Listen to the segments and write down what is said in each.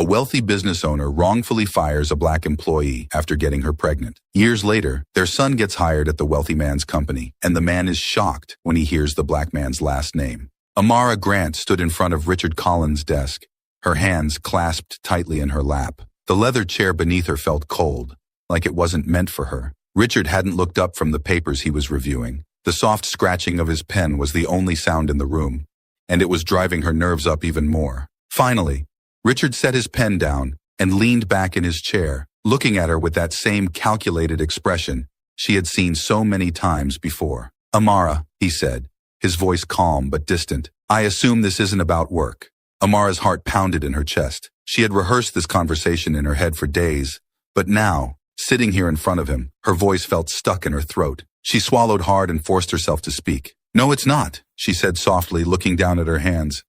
A wealthy business owner wrongfully fires a black employee after getting her pregnant. Years later, their son gets hired at the wealthy man's company, and the man is shocked when he hears the black man's last name. Amara Grant stood in front of Richard Collins' desk, her hands clasped tightly in her lap. The leather chair beneath her felt cold, like it wasn't meant for her. Richard hadn't looked up from the papers he was reviewing. The soft scratching of his pen was the only sound in the room, and it was driving her nerves up even more. Finally, Richard set his pen down and leaned back in his chair, looking at her with that same calculated expression she had seen so many times before. "Amara," he said, his voice calm but distant, "I assume this isn't about work." Amara's heart pounded in her chest. She had rehearsed this conversation in her head for days, but now, sitting here in front of him, her voice felt stuck in her throat. She swallowed hard and forced herself to speak. "No, it's not," she said softly, looking down at her hands.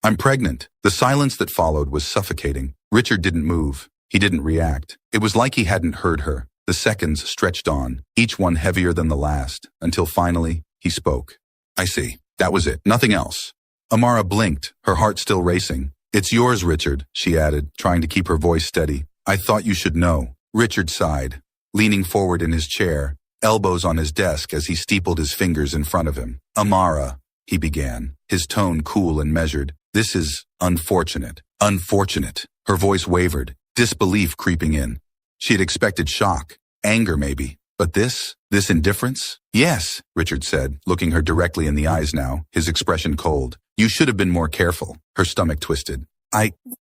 I'm pregnant." The silence that followed was suffocating. Richard didn't move. He didn't react. It was like he hadn't heard her. The seconds stretched on, each one heavier than the last, until finally, he spoke. "I see. That was it. Nothing else." Amara blinked, her heart still racing. "It's yours, Richard," she added, trying to keep her voice steady. "I thought you should know." Richard sighed, leaning forward in his chair, elbows on his desk as he steepled his fingers in front of him. "Amara," he began, his tone cool and measured. "This is unfortunate." "Unfortunate." Her voice wavered, disbelief creeping in. She had expected shock, anger maybe, but this indifference? "Yes," Richard said, looking her directly in the eyes now, his expression cold. "You should have been more careful." Her stomach twisted.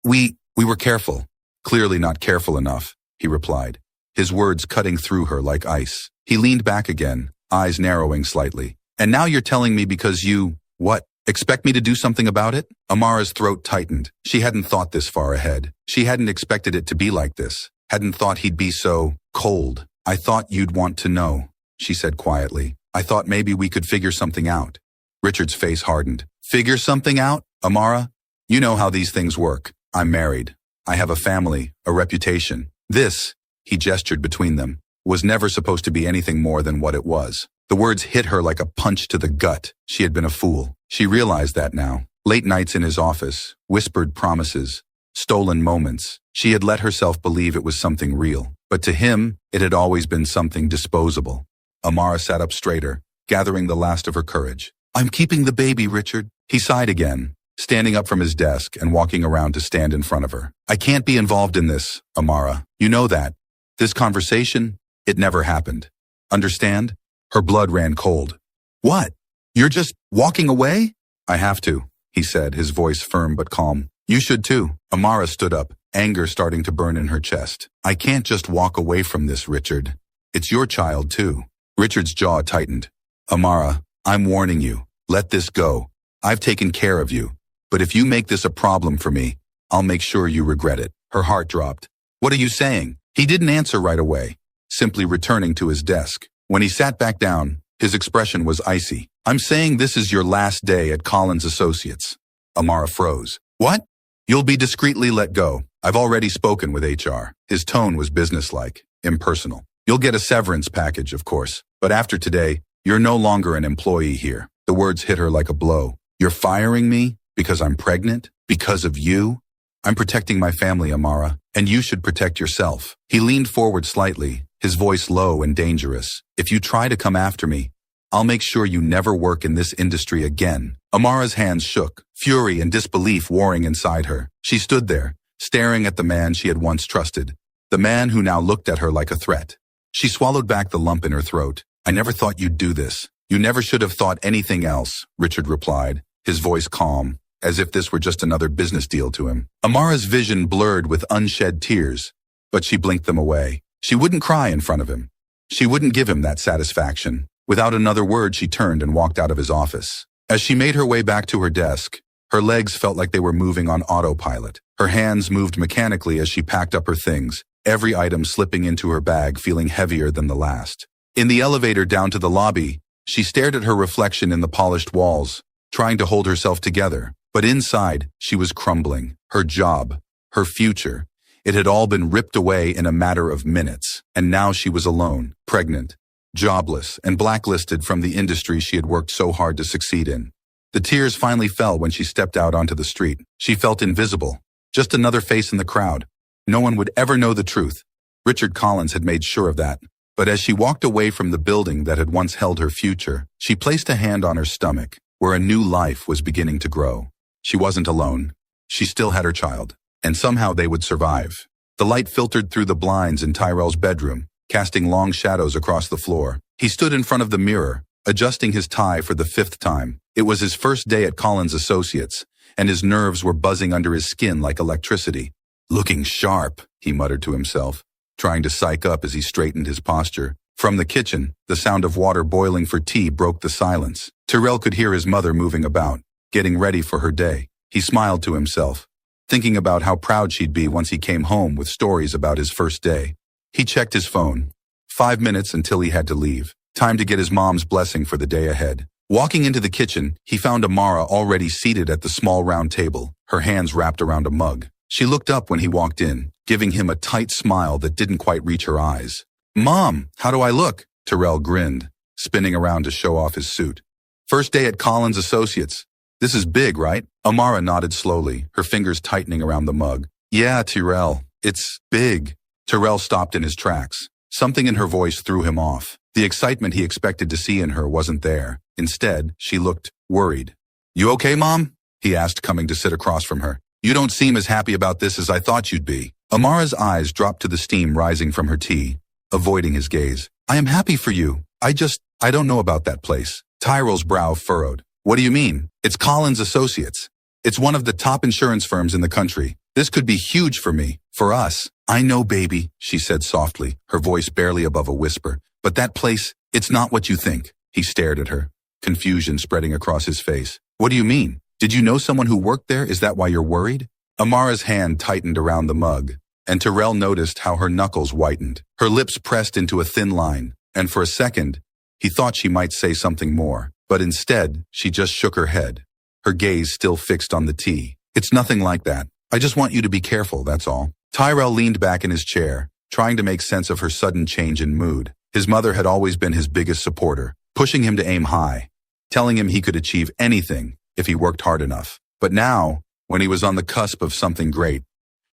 We were careful." "Clearly not careful enough," he replied, his words cutting through her like ice. He leaned back again, eyes narrowing slightly. "And now you're telling me because you, what? Expect me to do something about it?" Amara's throat tightened. She hadn't thought this far ahead. She hadn't expected it to be like this. Hadn't thought he'd be so cold. "I thought you'd want to know," she said quietly. "I thought maybe we could figure something out." Richard's face hardened. "Figure something out? Amara? You know how these things work. I'm married. I have a family, a reputation. This," he gestured between them, "was never supposed to be anything more than what it was." The words hit her like a punch to the gut. She had been a fool. She realized that now. Late nights in his office, whispered promises, stolen moments. She had let herself believe it was something real. But to him, it had always been something disposable. Amara sat up straighter, gathering the last of her courage. "I'm keeping the baby, Richard." He sighed again, standing up from his desk and walking around to stand in front of her. "I can't be involved in this, Amara. You know that. This conversation, it never happened. Understand?" Her blood ran cold. "What? You're just walking away?" "I have to," he said, his voice firm but calm. "You should too." Amara stood up, anger starting to burn in her chest. "I can't just walk away from this, Richard. It's your child too." Richard's jaw tightened. "Amara, I'm warning you. Let this go. I've taken care of you. But if you make this a problem for me, I'll make sure you regret it." Her heart dropped. "What are you saying?" He didn't answer right away, simply returning to his desk. When he sat back down, his expression was icy. "I'm saying this is your last day at Collins Associates." Amara froze. "What?" "You'll be discreetly let go. I've already spoken with HR." His tone was businesslike, impersonal. "You'll get a severance package, of course. But after today, you're no longer an employee here." The words hit her like a blow. "You're firing me because I'm pregnant? Because of you?" "I'm protecting my family, Amara, and you should protect yourself." He leaned forward slightly, his voice low and dangerous. "If you try to come after me, I'll make sure you never work in this industry again." Amara's hands shook, fury and disbelief warring inside her. She stood there, staring at the man she had once trusted, the man who now looked at her like a threat. She swallowed back the lump in her throat. "I never thought you'd do this." "You never should have thought anything else," Richard replied, his voice calm, as if this were just another business deal to him. Amara's vision blurred with unshed tears, but she blinked them away. She wouldn't cry in front of him. She wouldn't give him that satisfaction. Without another word, she turned and walked out of his office. As she made her way back to her desk, her legs felt like they were moving on autopilot. Her hands moved mechanically as she packed up her things, every item slipping into her bag feeling heavier than the last. In the elevator down to the lobby, she stared at her reflection in the polished walls, trying to hold herself together. But inside, she was crumbling. Her job, her future, it had all been ripped away in a matter of minutes. And now she was alone, pregnant, jobless, and blacklisted from the industry she had worked so hard to succeed in. The tears finally fell when she stepped out onto the street. She felt invisible. Just another face in the crowd. No one would ever know the truth. Richard Collins had made sure of that. But as she walked away from the building that had once held her future, she placed a hand on her stomach, where a new life was beginning to grow. She wasn't alone. She still had her child. And somehow they would survive. The light filtered through the blinds in Tyrell's bedroom, casting long shadows across the floor. He stood in front of the mirror, adjusting his tie for the 5th time. It was his first day at Collins Associates, and his nerves were buzzing under his skin like electricity. Looking sharp, he muttered to himself, trying to psych up as he straightened his posture. From the kitchen, the sound of water boiling for tea broke the silence. Tyrell could hear his mother moving about, getting ready for her day. He smiled to himself, thinking about how proud she'd be once he came home with stories about his first day. He checked his phone. 5 minutes until he had to leave. Time to get his mom's blessing for the day ahead. Walking into the kitchen, he found Amara already seated at the small round table, her hands wrapped around a mug. She looked up when he walked in, giving him a tight smile that didn't quite reach her eyes. "Mom, how do I look?" Tyrell grinned, spinning around to show off his suit. "First day at Collins Associates. This is big, right?" Amara nodded slowly, her fingers tightening around the mug. "Yeah, Tyrell, it's big." Tyrell stopped in his tracks. Something in her voice threw him off. The excitement he expected to see in her wasn't there. Instead, she looked worried. "You okay, Mom?" he asked, coming to sit across from her. "You don't seem as happy about this as I thought you'd be." Amara's eyes dropped to the steam rising from her tea, avoiding his gaze. "I am happy for you. I don't know about that place." Tyrell's brow furrowed. "What do you mean? It's Collins Associates. It's one of the top insurance firms in the country. This could be huge for me, for us." "I know, baby," she said softly, her voice barely above a whisper. "But that place, it's not what you think." He stared at her, confusion spreading across his face. "What do you mean? Did you know someone who worked there? Is that why you're worried?" Amara's hand tightened around the mug, and Tyrell noticed how her knuckles whitened. Her lips pressed into a thin line, and for a second, he thought she might say something more. But instead, she just shook her head, her gaze still fixed on the tea. "It's nothing like that. I just want you to be careful, that's all." Tyrell leaned back in his chair, trying to make sense of her sudden change in mood. His mother had always been his biggest supporter, pushing him to aim high, telling him he could achieve anything if he worked hard enough. But now, when he was on the cusp of something great,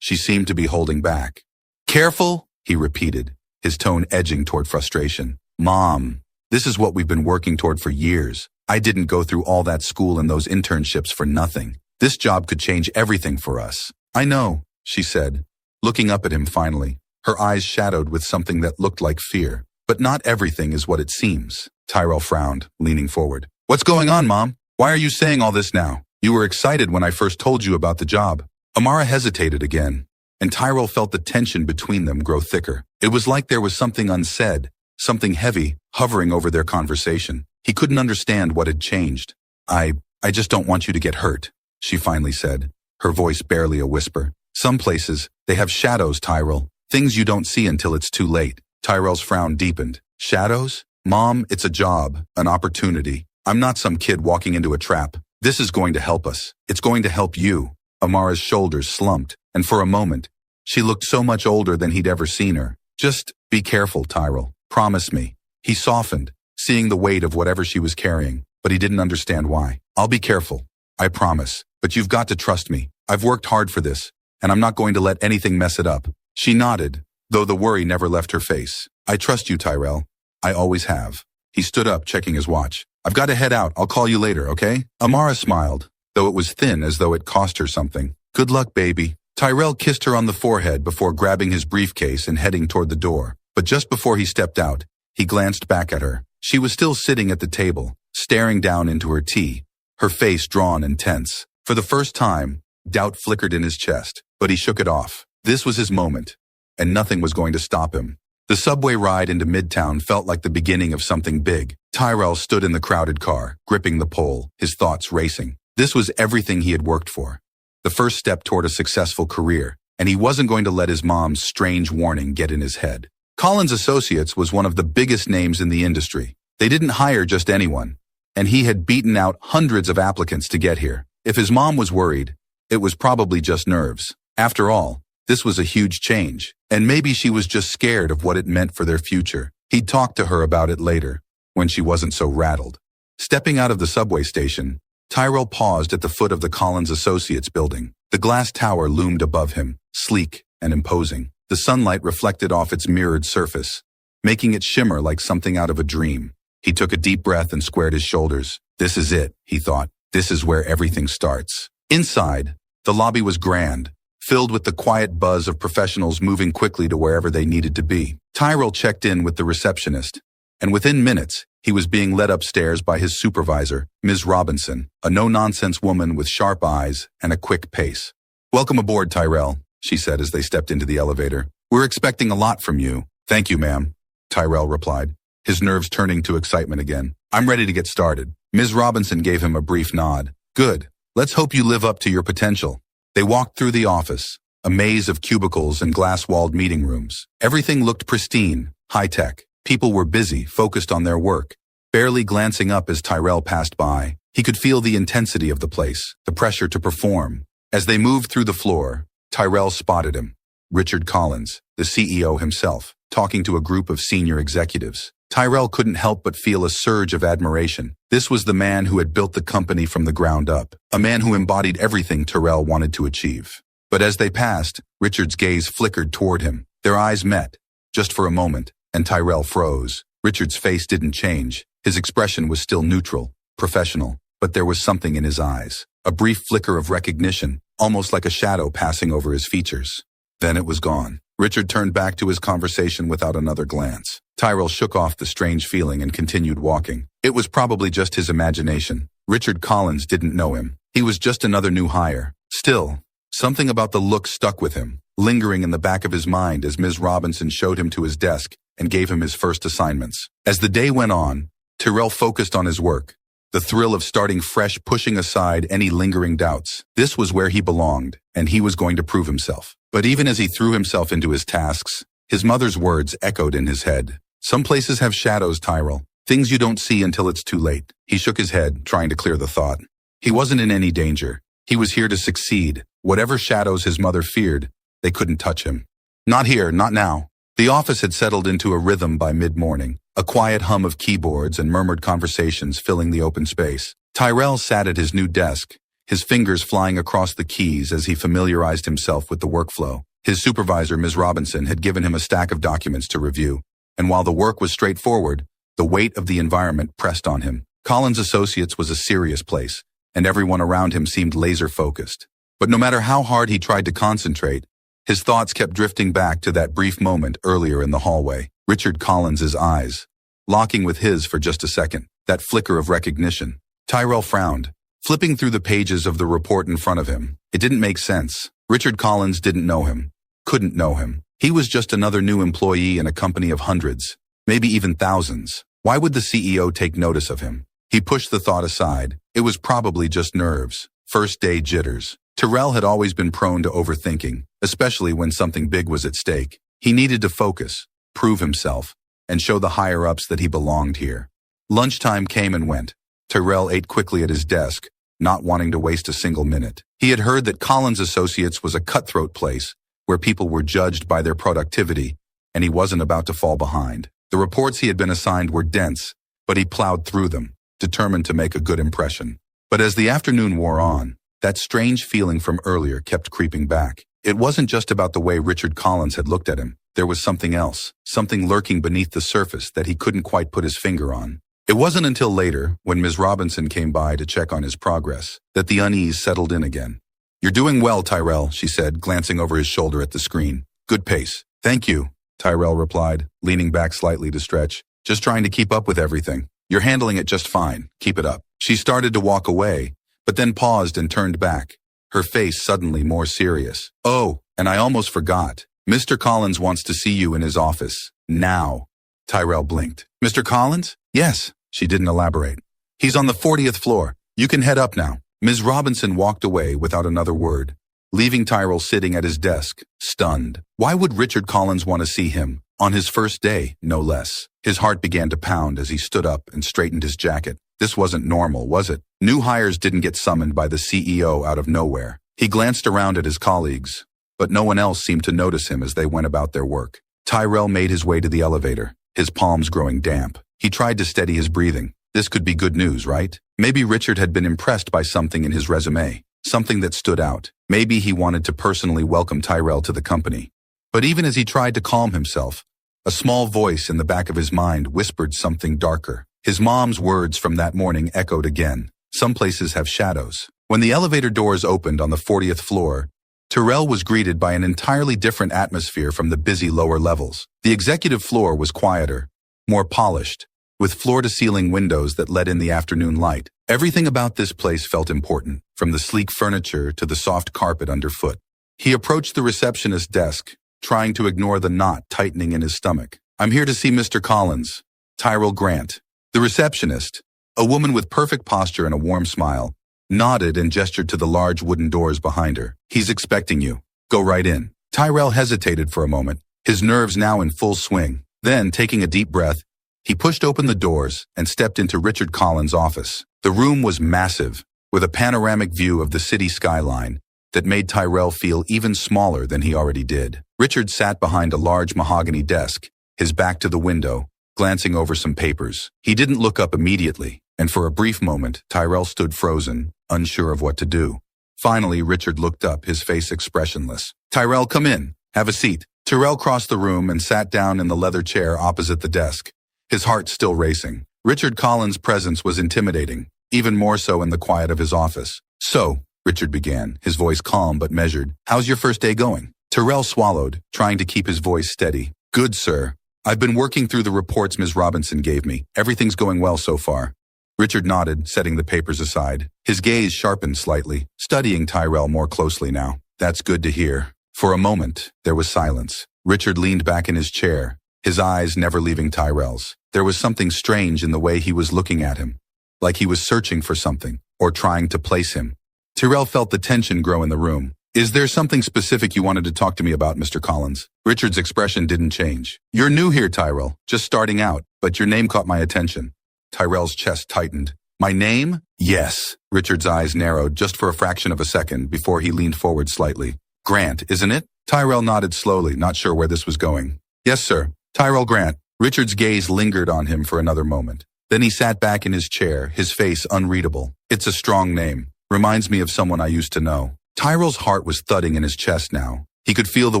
she seemed to be holding back. "Careful?" he repeated, his tone edging toward frustration. "Mom, this is what we've been working toward for years. I didn't go through all that school and those internships for nothing. This job could change everything for us." "I know," she said, looking up at him finally, her eyes shadowed with something that looked like fear. "But not everything is what it seems." Tyrell frowned, leaning forward. "What's going on, Mom? Why are you saying all this now? You were excited when I first told you about the job." Amara hesitated again, and Tyrell felt the tension between them grow thicker. It was like there was something unsaid, something heavy, hovering over their conversation. He couldn't understand what had changed. I just don't want you to get hurt," she finally said, her voice barely a whisper. "Some places, they have shadows, Tyrell. Things you don't see until it's too late." Tyrell's frown deepened. "Shadows? Mom, it's a job, an opportunity. I'm not some kid walking into a trap. This is going to help us. It's going to help you." Amara's shoulders slumped, and for a moment, she looked so much older than he'd ever seen her. "Just be careful, Tyrell. Promise me." He softened, seeing the weight of whatever she was carrying, but he didn't understand why. "I'll be careful. I promise. But you've got to trust me. I've worked hard for this, and I'm not going to let anything mess it up." She nodded, though the worry never left her face. "I trust you, Tyrell. I always have." He stood up, checking his watch. "I've got to head out. I'll call you later, okay?" Amara smiled, though it was thin as though it cost her something. "Good luck, baby." Tyrell kissed her on the forehead before grabbing his briefcase and heading toward the door. But just before he stepped out, he glanced back at her. She was still sitting at the table, staring down into her tea, her face drawn and tense. For the first time, doubt flickered in his chest, but he shook it off. This was his moment, and nothing was going to stop him. The subway ride into Midtown felt like the beginning of something big. Tyrell stood in the crowded car, gripping the pole, his thoughts racing. This was everything he had worked for. The first step toward a successful career, and he wasn't going to let his mom's strange warning get in his head. Collins Associates was one of the biggest names in the industry. They didn't hire just anyone, and he had beaten out hundreds of applicants to get here. If his mom was worried, it was probably just nerves. After all, this was a huge change, and maybe she was just scared of what it meant for their future. He'd talk to her about it later, when she wasn't so rattled. Stepping out of the subway station, Tyrell paused at the foot of the Collins Associates building. The glass tower loomed above him, sleek and imposing. The sunlight reflected off its mirrored surface, making it shimmer like something out of a dream. He took a deep breath and squared his shoulders. This is it, he thought. This is where everything starts. Inside, the lobby was grand, filled with the quiet buzz of professionals moving quickly to wherever they needed to be. Tyrell checked in with the receptionist, and within minutes, he was being led upstairs by his supervisor, Ms. Robinson, a no-nonsense woman with sharp eyes and a quick pace. "Welcome aboard, Tyrell," she said as they stepped into the elevator. "We're expecting a lot from you." "Thank you, ma'am," Tyrell replied, his nerves turning to excitement again. "I'm ready to get started." Ms. Robinson gave him a brief nod. "Good. Let's hope you live up to your potential." They walked through the office, a maze of cubicles and glass-walled meeting rooms. Everything looked pristine, high-tech. People were busy, focused on their work. Barely glancing up as Tyrell passed by, he could feel the intensity of the place, the pressure to perform. As they moved through the floor, Tyrell spotted him, Richard Collins, the CEO himself, talking to a group of senior executives. Tyrell couldn't help but feel a surge of admiration. This was the man who had built the company from the ground up, a man who embodied everything Tyrell wanted to achieve. But as they passed, Richard's gaze flickered toward him. Their eyes met, just for a moment, and Tyrell froze. Richard's face didn't change. His expression was still neutral, professional, but there was something in his eyes. A brief flicker of recognition, almost like a shadow passing over his features. Then it was gone. Richard turned back to his conversation without another glance. Tyrell shook off the strange feeling and continued walking. It was probably just his imagination. Richard Collins didn't know him. He was just another new hire. Still, something about the look stuck with him, lingering in the back of his mind as Ms. Robinson showed him to his desk and gave him his first assignments. As the day went on, Tyrell focused on his work, the thrill of starting fresh pushing aside any lingering doubts. This was where he belonged, and he was going to prove himself. But even as he threw himself into his tasks, his mother's words echoed in his head. "Some places have shadows, Tyrell. Things you don't see until it's too late." He shook his head, trying to clear the thought. He wasn't in any danger. He was here to succeed. Whatever shadows his mother feared, they couldn't touch him. Not here, not now. The office had settled into a rhythm by mid-morning, a quiet hum of keyboards and murmured conversations filling the open space. Tyrell sat at his new desk, his fingers flying across the keys as he familiarized himself with the workflow. His supervisor, Ms. Robinson, had given him a stack of documents to review, and while the work was straightforward, the weight of the environment pressed on him. Collins Associates was a serious place, and everyone around him seemed laser-focused. But no matter how hard he tried to concentrate, his thoughts kept drifting back to that brief moment earlier in the hallway. Richard Collins's eyes, locking with his for just a second, that flicker of recognition. Tyrell frowned, flipping through the pages of the report in front of him. It didn't make sense. Richard Collins didn't know him, couldn't know him. He was just another new employee in a company of hundreds, maybe even thousands. Why would the CEO take notice of him? He pushed the thought aside. It was probably just nerves, first-day jitters. Tyrell had always been prone to overthinking, especially when something big was at stake. He needed to focus, prove himself, and show the higher-ups that he belonged here. Lunchtime came and went. Tyrell ate quickly at his desk, not wanting to waste a single minute. He had heard that Collins Associates was a cutthroat place where people were judged by their productivity, and he wasn't about to fall behind. The reports he had been assigned were dense, but he plowed through them, determined to make a good impression. But as the afternoon wore on, that strange feeling from earlier kept creeping back. It wasn't just about the way Richard Collins had looked at him. There was something else, something lurking beneath the surface that he couldn't quite put his finger on. It wasn't until later, when Ms. Robinson came by to check on his progress, that the unease settled in again. "You're doing well, Tyrell," she said, glancing over his shoulder at the screen. "Good pace." "Thank you," Tyrell replied, leaning back slightly to stretch. "Just trying to keep up with everything. You're handling it just fine. Keep it up." She started to walk away, but then paused and turned back, her face suddenly more serious. "Oh, and I almost forgot. Mr. Collins wants to see you in his office. Now." Tyrell blinked. "Mr. Collins?" "Yes." She didn't elaborate. "He's on the 40th floor. You can head up now." Ms. Robinson walked away without another word, leaving Tyrell sitting at his desk, stunned. Why would Richard Collins want to see him? On his first day, no less. His heart began to pound as he stood up and straightened his jacket. This wasn't normal, was it? New hires didn't get summoned by the CEO out of nowhere. He glanced around at his colleagues, but no one else seemed to notice him as they went about their work. Tyrell made his way to the elevator, his palms growing damp. He tried to steady his breathing, This could be good news, right? Maybe Richard had been impressed by something in his resume, something that stood out. Maybe he wanted to personally welcome Tyrell to the company. But even as he tried to calm himself, a small voice in the back of his mind whispered something darker. His mom's words from that morning echoed again. Some places have shadows. When the elevator doors opened on the 40th floor, Tyrell was greeted by an entirely different atmosphere from the busy lower levels. The executive floor was quieter, more polished, with floor-to-ceiling windows that let in the afternoon light. Everything about this place felt important, from the sleek furniture to the soft carpet underfoot. He approached the receptionist's desk, trying to ignore the knot tightening in his stomach. "I'm here to see Mr. Collins, Tyrell Grant." The receptionist, a woman with perfect posture and a warm smile, nodded and gestured to the large wooden doors behind her. "He's expecting you. Go right in." Tyrell hesitated for a moment, his nerves now in full swing. Then, taking a deep breath, he pushed open the doors and stepped into Richard Collins' office. The room was massive, with a panoramic view of the city skyline that made Tyrell feel even smaller than he already did. Richard sat behind a large mahogany desk, his back to the window, glancing over some papers. He didn't look up immediately, and for a brief moment, Tyrell stood frozen, unsure of what to do. Finally, Richard looked up, his face expressionless. "Tyrell, come in. Have a seat." Tyrell crossed the room and sat down in the leather chair opposite the desk, his heart still racing. Richard Collins' presence was intimidating, even more so in the quiet of his office. "So," Richard began, his voice calm but measured, "how's your first day going?" Tyrell swallowed, trying to keep his voice steady. "Good, sir. I've been working through the reports Ms. Robinson gave me. Everything's going well so far." Richard nodded, setting the papers aside. His gaze sharpened slightly, studying Tyrell more closely now. "That's good to hear." For a moment, there was silence. Richard leaned back in his chair, his eyes never leaving Tyrell's. There was something strange in the way he was looking at him, like he was searching for something, or trying to place him. Tyrell felt the tension grow in the room. "Is there something specific you wanted to talk to me about, Mr. Collins?" Richard's expression didn't change. "You're new here, Tyrell, just starting out, but your name caught my attention." Tyrell's chest tightened. "My name?" "Yes." Richard's eyes narrowed just for a fraction of a second before he leaned forward slightly. "Grant, isn't it?" Tyrell nodded slowly, not sure where this was going. "Yes, sir. Tyrell Grant." Richard's gaze lingered on him for another moment. Then he sat back in his chair, his face unreadable. "It's a strong name. Reminds me of someone I used to know." Tyrell's heart was thudding in his chest now. He could feel the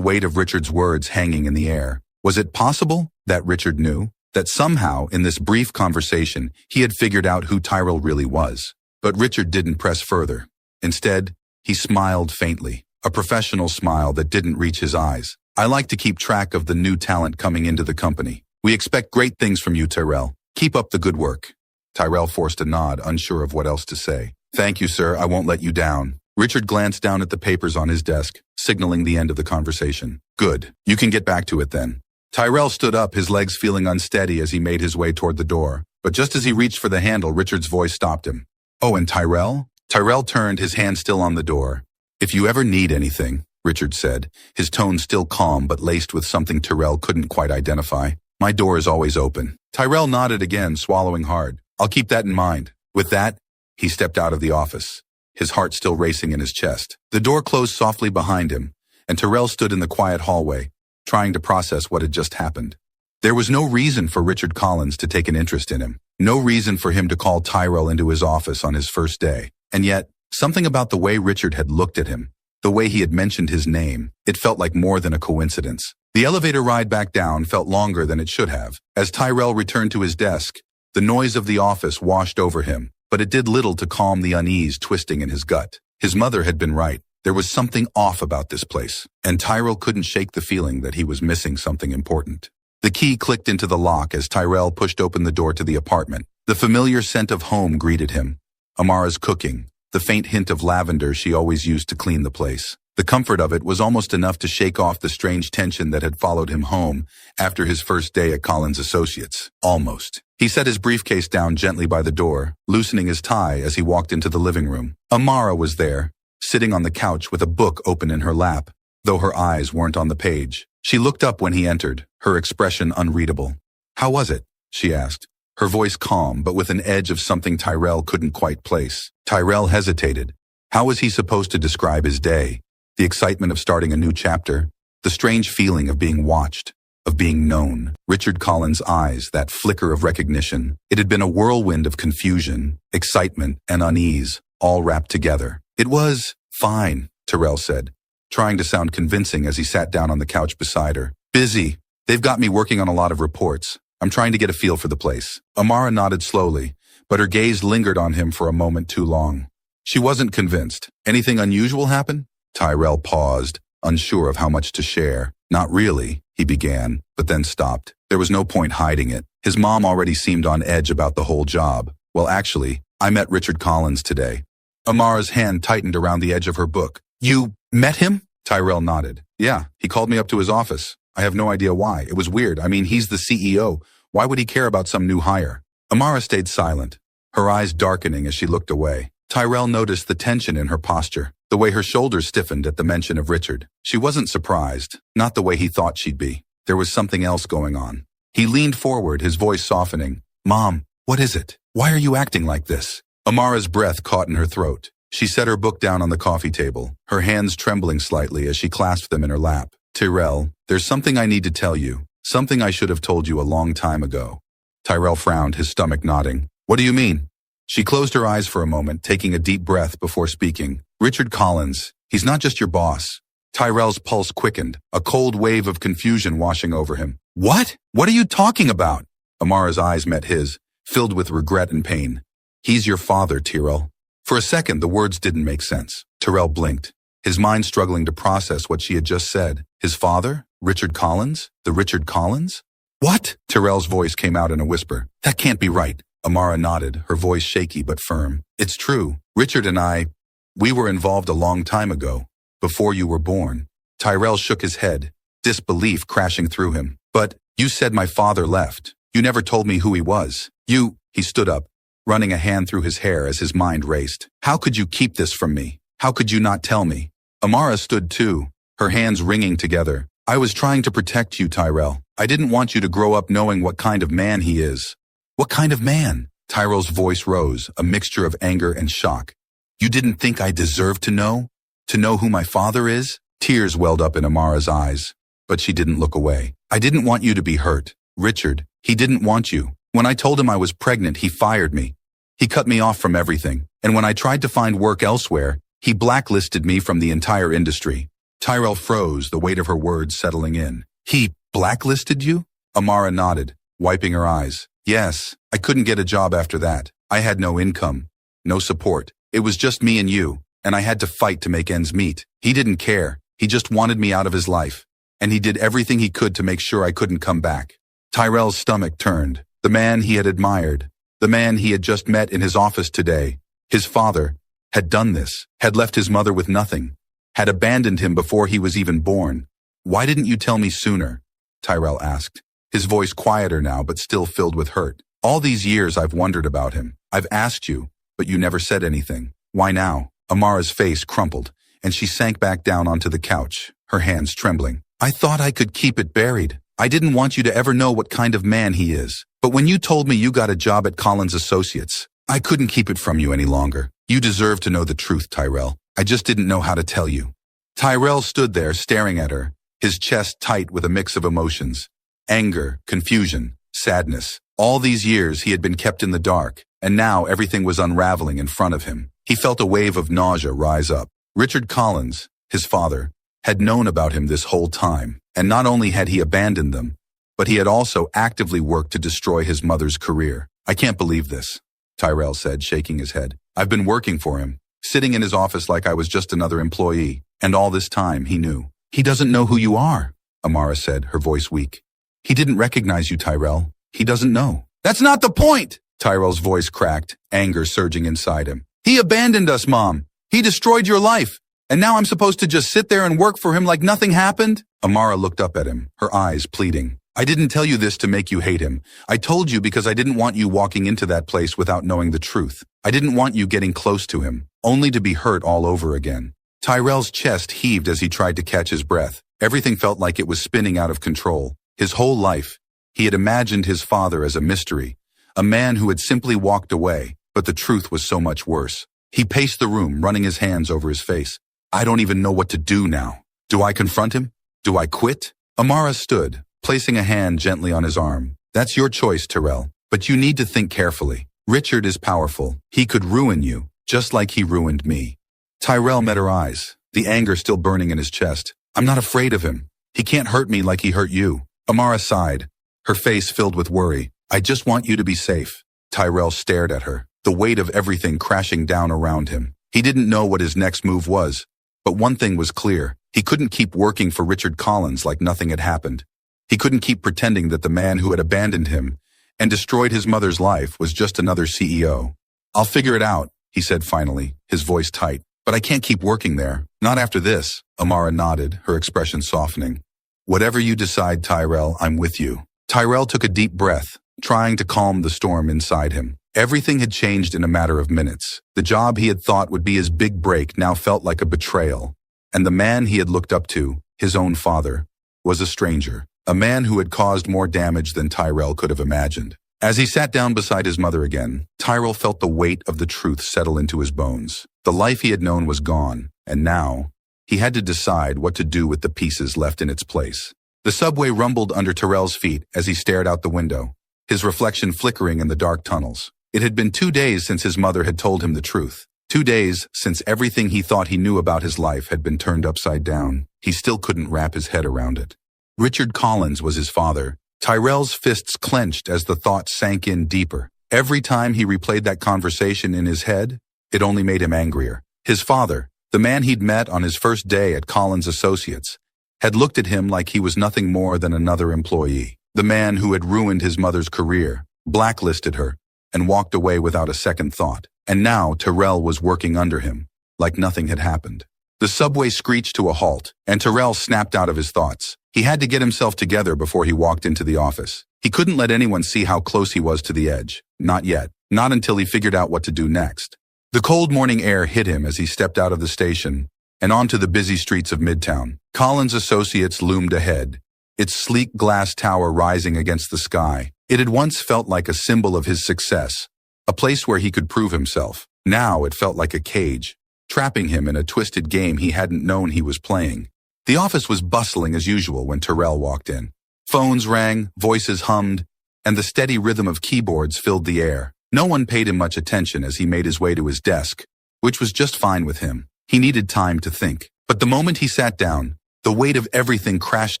weight of Richard's words hanging in the air. Was it possible that Richard knew? That somehow, in this brief conversation, he had figured out who Tyrell really was? But Richard didn't press further. Instead, he smiled faintly, a professional smile that didn't reach his eyes. "I like to keep track of the new talent coming into the company. We expect great things from you, Tyrell. Keep up the good work." Tyrell forced a nod, unsure of what else to say. "Thank you, sir. I won't let you down." Richard glanced down at the papers on his desk, signaling the end of the conversation. "Good. You can get back to it then." Tyrell stood up, his legs feeling unsteady as he made his way toward the door. But just as he reached for the handle, Richard's voice stopped him. "Oh, and Tyrell?" Tyrell turned, his hand still on the door. "If you ever need anything," Richard said, his tone still calm but laced with something Tyrell couldn't quite identify, "my door is always open." Tyrell nodded again, swallowing hard. "I'll keep that in mind." With that, he stepped out of the office, his heart still racing in his chest. The door closed softly behind him, and Tyrell stood in the quiet hallway, trying to process what had just happened. There was no reason for Richard Collins to take an interest in him, no reason for him to call Tyrell into his office on his first day. And yet, something about the way Richard had looked at him, the way he had mentioned his name, it felt like more than a coincidence. The elevator ride back down felt longer than it should have. As Tyrell returned to his desk, the noise of the office washed over him, but it did little to calm the unease twisting in his gut. His mother had been right. There was something off about this place, and Tyrell couldn't shake the feeling that he was missing something important. The key clicked into the lock as Tyrell pushed open the door to the apartment. The familiar scent of home greeted him. Amara's cooking, the faint hint of lavender she always used to clean the place. The comfort of it was almost enough to shake off the strange tension that had followed him home after his first day at Collins Associates. Almost. He set his briefcase down gently by the door, loosening his tie as he walked into the living room. Amara was there, sitting on the couch with a book open in her lap, though her eyes weren't on the page. She looked up when he entered, her expression unreadable. "How was it?" she asked, her voice calm but with an edge of something Tyrell couldn't quite place. Tyrell hesitated. How was he supposed to describe his day? The excitement of starting a new chapter, the strange feeling of being watched. of being known. Richard Collins' eyes, that flicker of recognition. It had been a whirlwind of confusion, excitement, and unease, all wrapped together. It was fine, Tyrell said, trying to sound convincing as he sat down on the couch beside her. Busy. They've got me working on a lot of reports. I'm trying to get a feel for the place. Amara nodded slowly, but her gaze lingered on him for a moment too long. She wasn't convinced. Anything unusual happen? Tyrell paused, unsure of how much to share. Not really, he began, but then stopped. There was no point hiding it. His mom already seemed on edge about the whole job. Well, actually, I met Richard Collins today. Amara's hand tightened around the edge of her book. You met him? Tyrell nodded. Yeah, he called me up to his office. I have no idea why. It was weird. I mean, he's the CEO. Why would he care about some new hire? Amara stayed silent, her eyes darkening as she looked away. Tyrell noticed the tension in her posture, the way her shoulders stiffened at the mention of Richard. She wasn't surprised, not the way he thought she'd be. There was something else going on. He leaned forward, his voice softening. Mom, what is it? Why are you acting like this? Amara's breath caught in her throat. She set her book down on the coffee table, her hands trembling slightly as she clasped them in her lap. Tyrell, there's something I need to tell you, something I should have told you a long time ago. Tyrell frowned, his stomach knotting. What do you mean? She closed her eyes for a moment, taking a deep breath before speaking. Richard Collins, he's not just your boss. Tyrell's pulse quickened, a cold wave of confusion washing over him. What? What are you talking about? Amara's eyes met his, filled with regret and pain. He's your father, Tyrell. For a second, the words didn't make sense. Tyrell blinked, his mind struggling to process what she had just said. His father? Richard Collins? The Richard Collins? What? Tyrell's voice came out in a whisper. That can't be right. Amara nodded, her voice shaky but firm. It's true. Richard and we were involved a long time ago, before you were born. Tyrell shook his head, disbelief crashing through him. But you said my father left. You never told me who he was. He stood up, running a hand through his hair as his mind raced. How could you keep this from me? How could you not tell me? Amara stood too, her hands wringing together. I was trying to protect you, Tyrell. I didn't want you to grow up knowing what kind of man he is. What kind of man? Tyrell's voice rose, a mixture of anger and shock. You didn't think I deserved to know? To know who my father is? Tears welled up in Amara's eyes, but she didn't look away. I didn't want you to be hurt. Richard, he didn't want you. When I told him I was pregnant, he fired me. He cut me off from everything. And when I tried to find work elsewhere, he blacklisted me from the entire industry. Tyrell froze, the weight of her words settling in. He blacklisted you? Amara nodded, wiping her eyes. Yes, I couldn't get a job after that. I had no income, no support. It was just me and you, and I had to fight to make ends meet. He didn't care. He just wanted me out of his life. And he did everything he could to make sure I couldn't come back. Tyrell's stomach turned. The man he had admired, the man he had just met in his office today, his father, had done this, had left his mother with nothing, had abandoned him before he was even born. Why didn't you tell me sooner? Tyrell asked, his voice quieter now but still filled with hurt. All these years I've wondered about him. I've asked you, but you never said anything. Why now? Amara's face crumpled, and she sank back down onto the couch, her hands trembling. I thought I could keep it buried. I didn't want you to ever know what kind of man he is. But when you told me you got a job at Collins Associates, I couldn't keep it from you any longer. You deserve to know the truth, Tyrell. I just didn't know how to tell you. Tyrell stood there staring at her, his chest tight with a mix of emotions. Anger, confusion, sadness. All these years he had been kept in the dark, and now everything was unraveling in front of him. He felt a wave of nausea rise up. Richard Collins, his father, had known about him this whole time, and not only had he abandoned them, but he had also actively worked to destroy his mother's career. I can't believe this, Tyrell said, shaking his head. I've been working for him, sitting in his office like I was just another employee, and all this time he knew. He doesn't know who you are, Amara said, her voice weak. He didn't recognize you, Tyrell. He doesn't know. That's not the point! Tyrell's voice cracked, anger surging inside him. He abandoned us, Mom. He destroyed your life. And now I'm supposed to just sit there and work for him like nothing happened? Amara looked up at him, her eyes pleading. I didn't tell you this to make you hate him. I told you because I didn't want you walking into that place without knowing the truth. I didn't want you getting close to him, only to be hurt all over again. Tyrell's chest heaved as he tried to catch his breath. Everything felt like it was spinning out of control. His whole life, he had imagined his father as a mystery, a man who had simply walked away, but the truth was so much worse. He paced the room, running his hands over his face. I don't even know what to do now. Do I confront him? Do I quit? Amara stood, placing a hand gently on his arm. That's your choice, Tyrell, but you need to think carefully. Richard is powerful. He could ruin you, just like he ruined me. Tyrell met her eyes, the anger still burning in his chest. I'm not afraid of him. He can't hurt me like he hurt you. Amara sighed, her face filled with worry. I just want you to be safe. Tyrell stared at her, the weight of everything crashing down around him. He didn't know what his next move was, but one thing was clear. He couldn't keep working for Richard Collins like nothing had happened. He couldn't keep pretending that the man who had abandoned him and destroyed his mother's life was just another CEO. I'll figure it out, he said finally, his voice tight. But I can't keep working there. Not after this. Amara nodded, her expression softening. Whatever you decide, Tyrell, I'm with you. Tyrell took a deep breath, trying to calm the storm inside him. Everything had changed in a matter of minutes. The job he had thought would be his big break now felt like a betrayal. And the man he had looked up to, his own father, was a stranger. A man who had caused more damage than Tyrell could have imagined. As he sat down beside his mother again, Tyrell felt the weight of the truth settle into his bones. The life he had known was gone, and now, he had to decide what to do with the pieces left in its place. The subway rumbled under Tyrell's feet as he stared out the window, his reflection flickering in the dark tunnels. It had been 2 days since his mother had told him the truth. 2 days since everything he thought he knew about his life had been turned upside down. He still couldn't wrap his head around it. Richard Collins was his father. Tyrell's fists clenched as the thought sank in deeper. Every time he replayed that conversation in his head, it only made him angrier. His father, the man he'd met on his first day at Collins Associates, had looked at him like he was nothing more than another employee. The man who had ruined his mother's career, blacklisted her, and walked away without a second thought. And now Tyrell was working under him, like nothing had happened. The subway screeched to a halt, and Tyrell snapped out of his thoughts. He had to get himself together before he walked into the office. He couldn't let anyone see how close he was to the edge. Not yet. Not until he figured out what to do next. The cold morning air hit him as he stepped out of the station and onto the busy streets of Midtown. Collins Associates loomed ahead, its sleek glass tower rising against the sky. It had once felt like a symbol of his success, a place where he could prove himself. Now it felt like a cage, trapping him in a twisted game he hadn't known he was playing. The office was bustling as usual when Tyrell walked in. Phones rang, voices hummed, and the steady rhythm of keyboards filled the air. No one paid him much attention as he made his way to his desk, which was just fine with him. He needed time to think. But the moment he sat down, the weight of everything crashed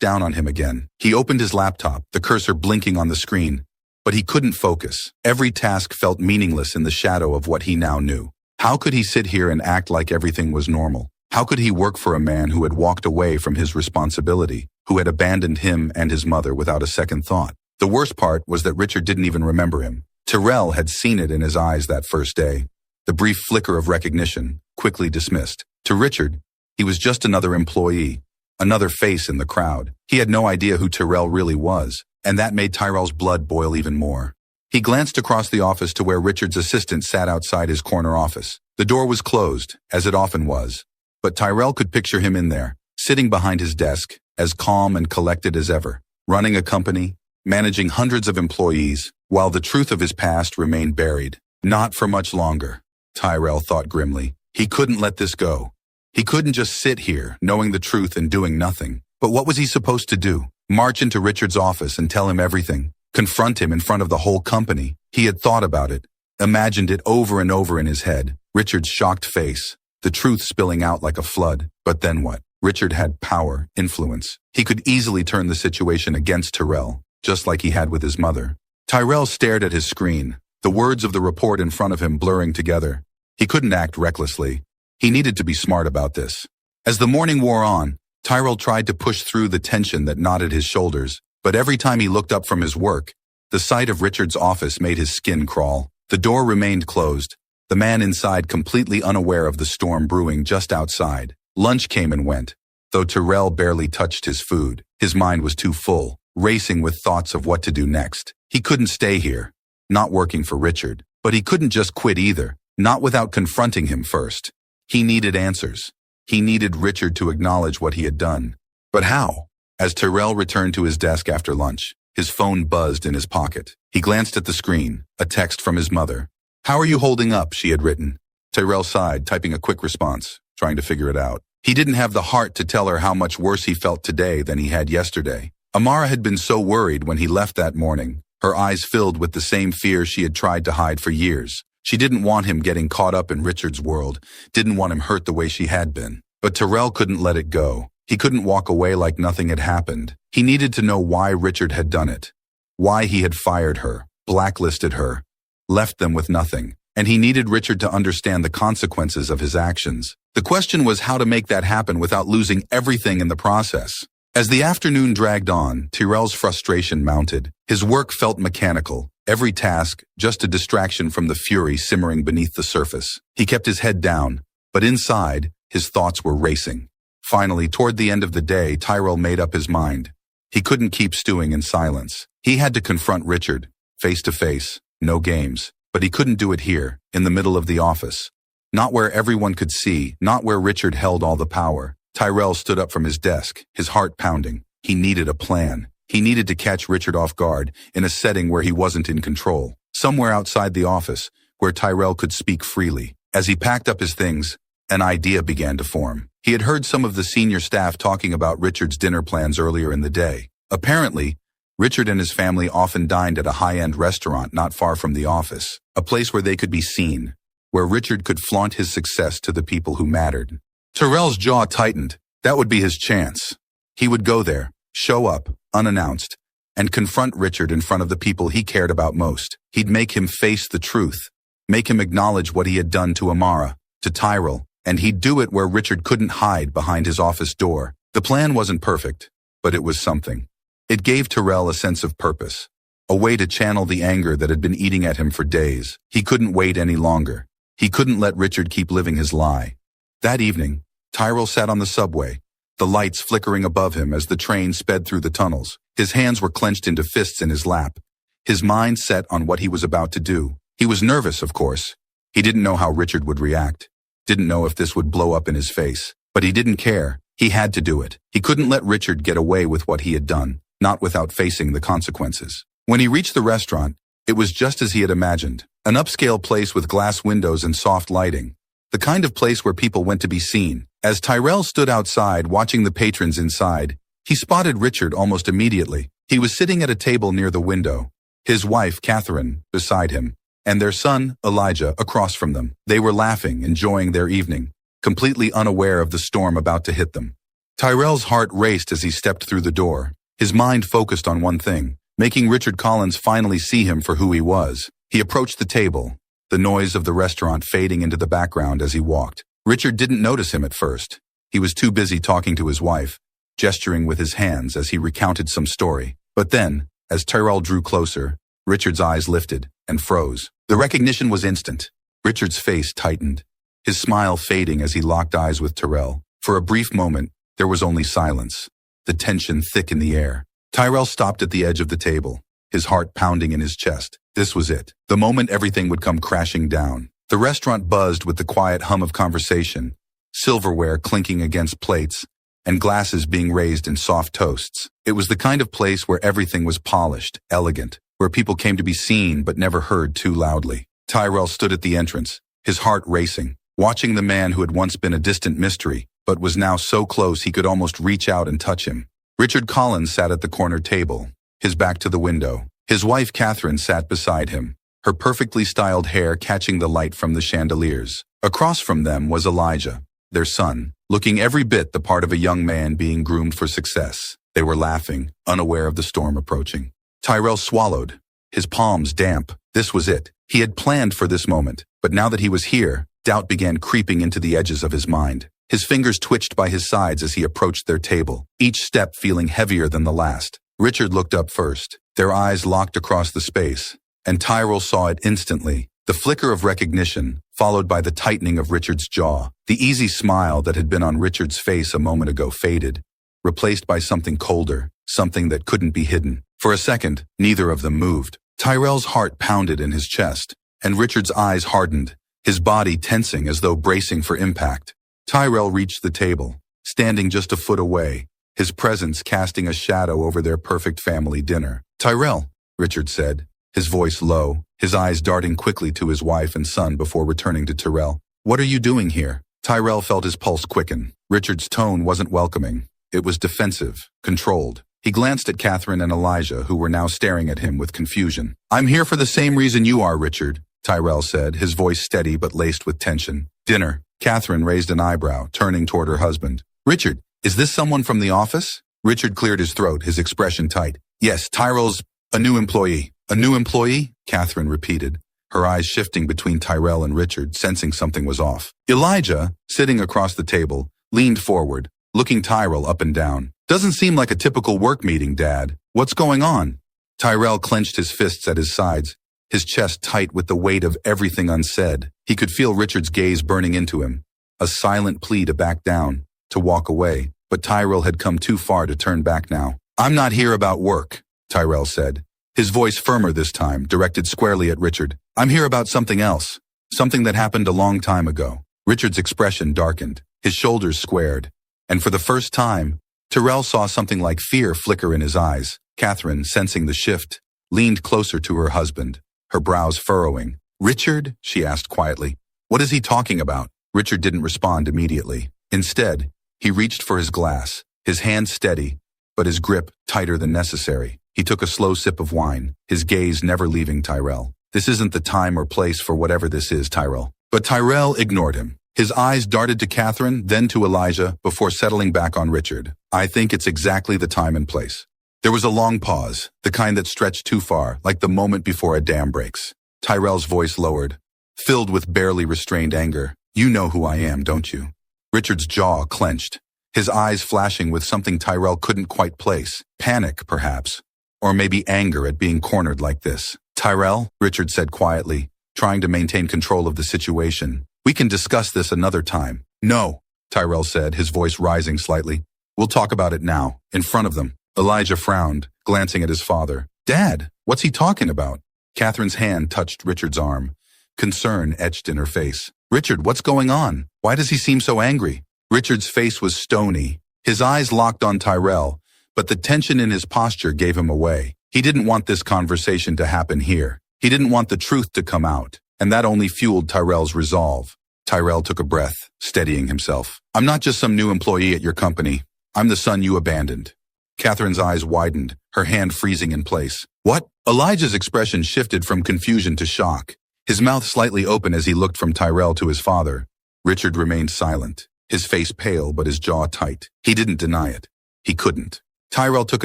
down on him again. He opened his laptop, the cursor blinking on the screen, but he couldn't focus. Every task felt meaningless in the shadow of what he now knew. How could he sit here and act like everything was normal? How could he work for a man who had walked away from his responsibility, who had abandoned him and his mother without a second thought? The worst part was that Richard didn't even remember him. Tyrell had seen it in his eyes that first day. The brief flicker of recognition, quickly dismissed. To Richard, he was just another employee, another face in the crowd. He had no idea who Tyrell really was, and that made Tyrell's blood boil even more. He glanced across the office to where Richard's assistant sat outside his corner office. The door was closed, as it often was, but Tyrell could picture him in there, sitting behind his desk, as calm and collected as ever, running a company, managing hundreds of employees, while the truth of his past remained buried. Not for much longer, Tyrell thought grimly. He couldn't let this go. He couldn't just sit here, knowing the truth and doing nothing. But what was he supposed to do? March into Richard's office and tell him everything? Confront him in front of the whole company? He had thought about it, imagined it over and over in his head. Richard's shocked face, the truth spilling out like a flood. But then what? Richard had power, influence. He could easily turn the situation against Tyrell, just like he had with his mother. Tyrell stared at his screen, the words of the report in front of him blurring together. He couldn't act recklessly. He needed to be smart about this. As the morning wore on, Tyrell tried to push through the tension that knotted his shoulders, but every time he looked up from his work, the sight of Richard's office made his skin crawl. The door remained closed, the man inside completely unaware of the storm brewing just outside. Lunch came and went, though Tyrell barely touched his food. His mind was too full, racing with thoughts of what to do next. He couldn't stay here, not working for Richard, but he couldn't just quit either, not without confronting him first. He needed answers. He needed Richard to acknowledge what he had done. But how? As Tyrell returned to his desk after lunch, his phone buzzed in his pocket. He glanced at the screen, a text from his mother. "How are you holding up?" she had written. Tyrell sighed, typing a quick response, trying to figure it out. He didn't have the heart to tell her how much worse he felt today than he had yesterday. Amara had been so worried when he left that morning, her eyes filled with the same fear she had tried to hide for years. She didn't want him getting caught up in Richard's world, didn't want him hurt the way she had been. But Tyrell couldn't let it go. He couldn't walk away like nothing had happened. He needed to know why Richard had done it. Why he had fired her, blacklisted her, left them with nothing. And he needed Richard to understand the consequences of his actions. The question was how to make that happen without losing everything in the process. As the afternoon dragged on, Tyrell's frustration mounted. His work felt mechanical. Every task, just a distraction from the fury simmering beneath the surface. He kept his head down, but inside, his thoughts were racing. Finally, toward the end of the day, Tyrell made up his mind. He couldn't keep stewing in silence. He had to confront Richard, face to face, no games. But he couldn't do it here, in the middle of the office. Not where everyone could see, not where Richard held all the power. Tyrell stood up from his desk, his heart pounding. He needed a plan. He needed to catch Richard off guard, in a setting where he wasn't in control. Somewhere outside the office, where Tyrell could speak freely. As he packed up his things, an idea began to form. He had heard some of the senior staff talking about Richard's dinner plans earlier in the day. Apparently, Richard and his family often dined at a high-end restaurant not far from the office, a place where they could be seen, where Richard could flaunt his success to the people who mattered. Tyrell's jaw tightened. That would be his chance. He would go there, show up, unannounced, and confront Richard in front of the people he cared about most. He'd make him face the truth, make him acknowledge what he had done to Amara, to Tyrell, and he'd do it where Richard couldn't hide behind his office door. The plan wasn't perfect, but it was something. It gave Tyrell a sense of purpose, a way to channel the anger that had been eating at him for days. He couldn't wait any longer. He couldn't let Richard keep living his lie. That evening, Tyrell sat on the subway, the lights flickering above him as the train sped through the tunnels. His hands were clenched into fists in his lap, his mind set on what he was about to do. He was nervous, of course. He didn't know how Richard would react, didn't know if this would blow up in his face. But he didn't care. He had to do it. He couldn't let Richard get away with what he had done, not without facing the consequences. When he reached the restaurant, it was just as he had imagined. An upscale place with glass windows and soft lighting. The kind of place where people went to be seen. As Tyrell stood outside watching the patrons inside, he spotted Richard almost immediately. He was sitting at a table near the window, his wife, Catherine, beside him, and their son, Elijah, across from them. They were laughing, enjoying their evening, completely unaware of the storm about to hit them. Tyrell's heart raced as he stepped through the door, his mind focused on one thing, making Richard Collins finally see him for who he was. He approached the table, the noise of the restaurant fading into the background as he walked. Richard didn't notice him at first. He was too busy talking to his wife, gesturing with his hands as he recounted some story. But then, as Tyrell drew closer, Richard's eyes lifted and froze. The recognition was instant. Richard's face tightened, his smile fading as he locked eyes with Tyrell. For a brief moment, there was only silence, the tension thick in the air. Tyrell stopped at the edge of the table, his heart pounding in his chest. This was it, the moment everything would come crashing down. The restaurant buzzed with the quiet hum of conversation, silverware clinking against plates, and glasses being raised in soft toasts. It was the kind of place where everything was polished, elegant, where people came to be seen but never heard too loudly. Tyrell stood at the entrance, his heart racing, watching the man who had once been a distant mystery, but was now so close he could almost reach out and touch him. Richard Collins sat at the corner table, his back to the window. His wife Catherine sat beside him, her perfectly styled hair catching the light from the chandeliers. Across from them was Elijah, their son, looking every bit the part of a young man being groomed for success. They were laughing, unaware of the storm approaching. Tyrell swallowed, his palms damp. This was it. He had planned for this moment, but now that he was here, doubt began creeping into the edges of his mind. His fingers twitched by his sides as he approached their table, each step feeling heavier than the last. Richard looked up first. Their eyes locked across the space, and Tyrell saw it instantly. The flicker of recognition, followed by the tightening of Richard's jaw. The easy smile that had been on Richard's face a moment ago faded, replaced by something colder, something that couldn't be hidden. For a second, neither of them moved. Tyrell's heart pounded in his chest, and Richard's eyes hardened, his body tensing as though bracing for impact. Tyrell reached the table, standing just a foot away, his presence casting a shadow over their perfect family dinner. "Tyrell," Richard said, his voice low, his eyes darting quickly to his wife and son before returning to Tyrell. "What are you doing here?" Tyrell felt his pulse quicken. Richard's tone wasn't welcoming. It was defensive, controlled. He glanced at Catherine and Elijah, who were now staring at him with confusion. "I'm here for the same reason you are, Richard," Tyrell said, his voice steady but laced with tension. "Dinner." Catherine raised an eyebrow, turning toward her husband. "Richard, is this someone from the office?" Richard cleared his throat, his expression tight. "Yes, Tyrell's a new employee." "A new employee?" Catherine repeated, her eyes shifting between Tyrell and Richard, sensing something was off. Elijah, sitting across the table, leaned forward, looking Tyrell up and down. "Doesn't seem like a typical work meeting, Dad. What's going on?" Tyrell clenched his fists at his sides, his chest tight with the weight of everything unsaid. He could feel Richard's gaze burning into him, a silent plea to back down, to walk away, but Tyrell had come too far to turn back now. "I'm not here about work," Tyrell said, his voice firmer this time, directed squarely at Richard. "I'm here about something else, something that happened a long time ago." Richard's expression darkened, his shoulders squared, and for the first time, Tyrell saw something like fear flicker in his eyes. Catherine, sensing the shift, leaned closer to her husband, her brows furrowing. "Richard?" she asked quietly. "What is he talking about?" Richard didn't respond immediately. Instead, he reached for his glass, his hand steady, but his grip tighter than necessary. He took a slow sip of wine, his gaze never leaving Tyrell. "This isn't the time or place for whatever this is, Tyrell." But Tyrell ignored him. His eyes darted to Catherine, then to Elijah, before settling back on Richard. "I think it's exactly the time and place." There was a long pause, the kind that stretched too far, like the moment before a dam breaks. Tyrell's voice lowered, filled with barely restrained anger. "You know who I am, don't you?" Richard's jaw clenched, his eyes flashing with something Tyrell couldn't quite place. Panic, perhaps, or maybe anger at being cornered like this. "Tyrell," Richard said quietly, trying to maintain control of the situation. "We can discuss this another time." "No," Tyrell said, his voice rising slightly. "We'll talk about it now, in front of them." Elijah frowned, glancing at his father. "Dad, what's he talking about?" Catherine's hand touched Richard's arm, concern etched in her face. "Richard, what's going on? Why does he seem so angry?" Richard's face was stony, his eyes locked on Tyrell, but the tension in his posture gave him away. He didn't want this conversation to happen here. He didn't want the truth to come out, and that only fueled Tyrell's resolve. Tyrell took a breath, steadying himself. "I'm not just some new employee at your company. I'm the son you abandoned." Catherine's eyes widened, her hand freezing in place. "What?" Elijah's expression shifted from confusion to shock, his mouth slightly open as he looked from Tyrell to his father. Richard remained silent, his face pale but his jaw tight. He didn't deny it. He couldn't. Tyrell took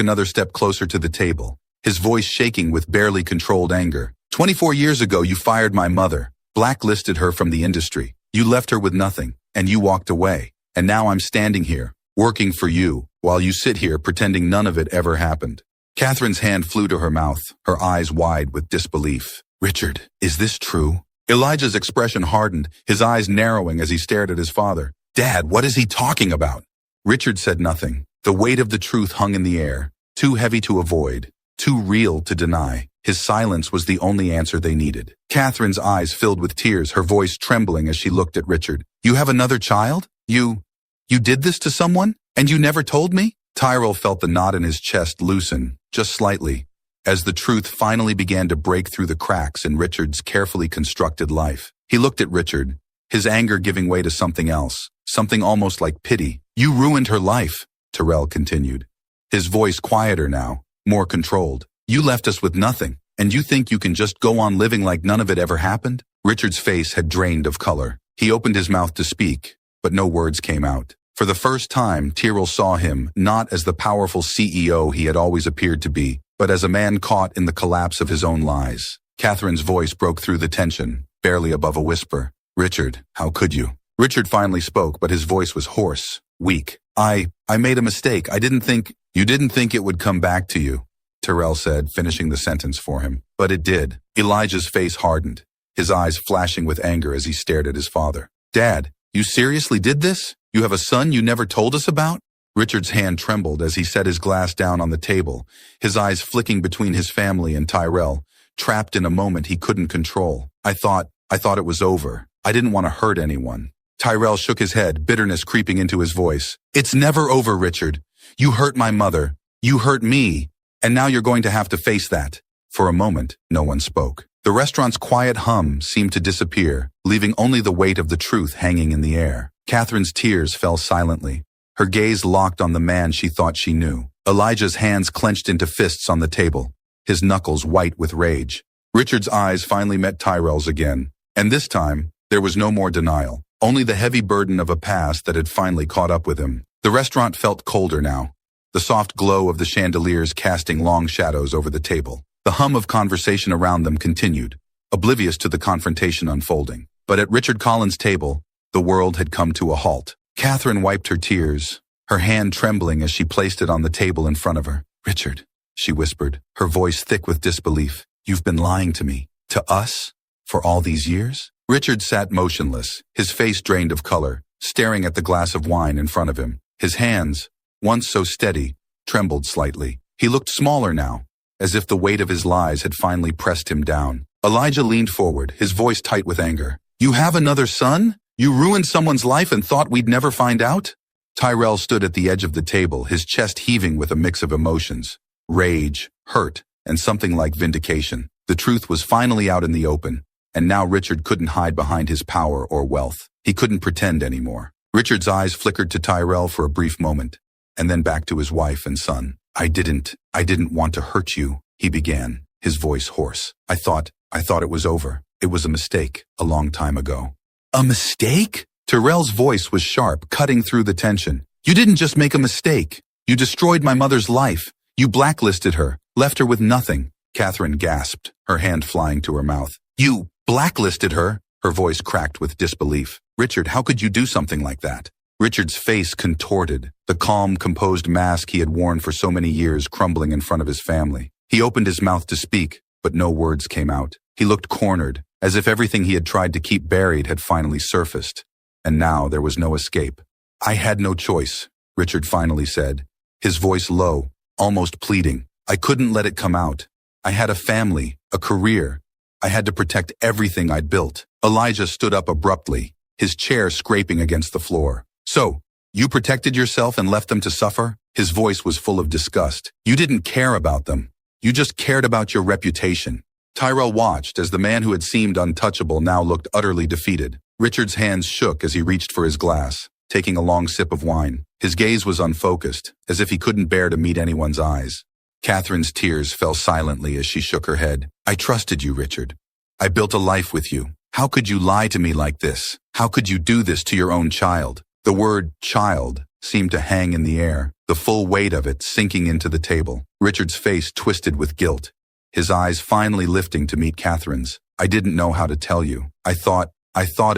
another step closer to the table, his voice shaking with barely controlled anger. 24 years ago, you fired my mother, blacklisted her from the industry. You left her with nothing, and you walked away. And now I'm standing here, working for you, while you sit here pretending none of it ever happened." Catherine's hand flew to her mouth, her eyes wide with disbelief. "Richard, is this true?" Elijah's expression hardened, his eyes narrowing as he stared at his father. "Dad, what is he talking about?" Richard said nothing. The weight of the truth hung in the air, too heavy to avoid, too real to deny. His silence was the only answer they needed. Catherine's eyes filled with tears, her voice trembling as she looked at Richard. "You have another child? You did this to someone? And you never told me?" Tyrell felt the knot in his chest loosen, just slightly, as the truth finally began to break through the cracks in Richard's carefully constructed life. He looked at Richard, his anger giving way to something else, something almost like pity. "You ruined her life," Tyrell continued, his voice quieter now, more controlled. "You left us with nothing, and you think you can just go on living like none of it ever happened?" Richard's face had drained of color. He opened his mouth to speak, but no words came out. For the first time, Tyrell saw him not as the powerful CEO he had always appeared to be, but as a man caught in the collapse of his own lies. Catherine's voice broke through the tension, barely above a whisper. "Richard, how could you?" Richard finally spoke, but his voice was hoarse, weak. I made a mistake. You didn't think it would come back to you," Tyrell said, finishing the sentence for him. "But it did." Elijah's face hardened, his eyes flashing with anger as he stared at his father. "Dad, you seriously did this? You have a son you never told us about?" Richard's hand trembled as he set his glass down on the table, his eyes flicking between his family and Tyrell, trapped in a moment he couldn't control. I thought it was over. I didn't want to hurt anyone." Tyrell shook his head, bitterness creeping into his voice. "It's never over, Richard. You hurt my mother. You hurt me. And now you're going to have to face that." For a moment, no one spoke. The restaurant's quiet hum seemed to disappear, leaving only the weight of the truth hanging in the air. Catherine's tears fell silently, her gaze locked on the man she thought she knew. Elijah's hands clenched into fists on the table, his knuckles white with rage. Richard's eyes finally met Tyrell's again, and this time, there was no more denial, only the heavy burden of a past that had finally caught up with him. The restaurant felt colder now, the soft glow of the chandeliers casting long shadows over the table. The hum of conversation around them continued, oblivious to the confrontation unfolding. But at Richard Collins' table, the world had come to a halt. Catherine wiped her tears, her hand trembling as she placed it on the table in front of her. "Richard," she whispered, her voice thick with disbelief. "You've been lying to me, to us, for all these years?" Richard sat motionless, his face drained of color, staring at the glass of wine in front of him. His hands, once so steady, trembled slightly. He looked smaller now, as if the weight of his lies had finally pressed him down. Elijah leaned forward, his voice tight with anger. "You have another son? You ruined someone's life and thought we'd never find out?" Tyrell stood at the edge of the table, his chest heaving with a mix of emotions. Rage, hurt, and something like vindication. The truth was finally out in the open, and now Richard couldn't hide behind his power or wealth. He couldn't pretend anymore. Richard's eyes flickered to Tyrell for a brief moment, and then back to his wife and son. I didn't want to hurt you," he began, his voice hoarse. I thought it was over. It was a mistake, a long time ago." "A mistake?" Tyrell's voice was sharp, cutting through the tension. "You didn't just make a mistake. You destroyed my mother's life. You blacklisted her, left her with nothing." Catherine gasped, her hand flying to her mouth. "You blacklisted her?" Her voice cracked with disbelief. "Richard, how could you do something like that?" Richard's face contorted, the calm, composed mask he had worn for so many years crumbling in front of his family. He opened his mouth to speak, but no words came out. He looked cornered, as if everything he had tried to keep buried had finally surfaced. And now there was no escape. "I had no choice," Richard finally said, his voice low, almost pleading. "I couldn't let it come out. I had a family, a career. I had to protect everything I'd built." Elijah stood up abruptly, his chair scraping against the floor. "So, you protected yourself and left them to suffer?" His voice was full of disgust. "You didn't care about them. You just cared about your reputation." Tyrell watched as the man who had seemed untouchable now looked utterly defeated. Richard's hands shook as he reached for his glass, taking a long sip of wine. His gaze was unfocused, as if he couldn't bear to meet anyone's eyes. Catherine's tears fell silently as she shook her head. "I trusted you, Richard. I built a life with you. How could you lie to me like this? How could you do this to your own child?" The word child seemed to hang in the air, the full weight of it sinking into the table. Richard's face twisted with guilt, his eyes finally lifting to meet Catherine's. "I didn't know how to tell you. I thought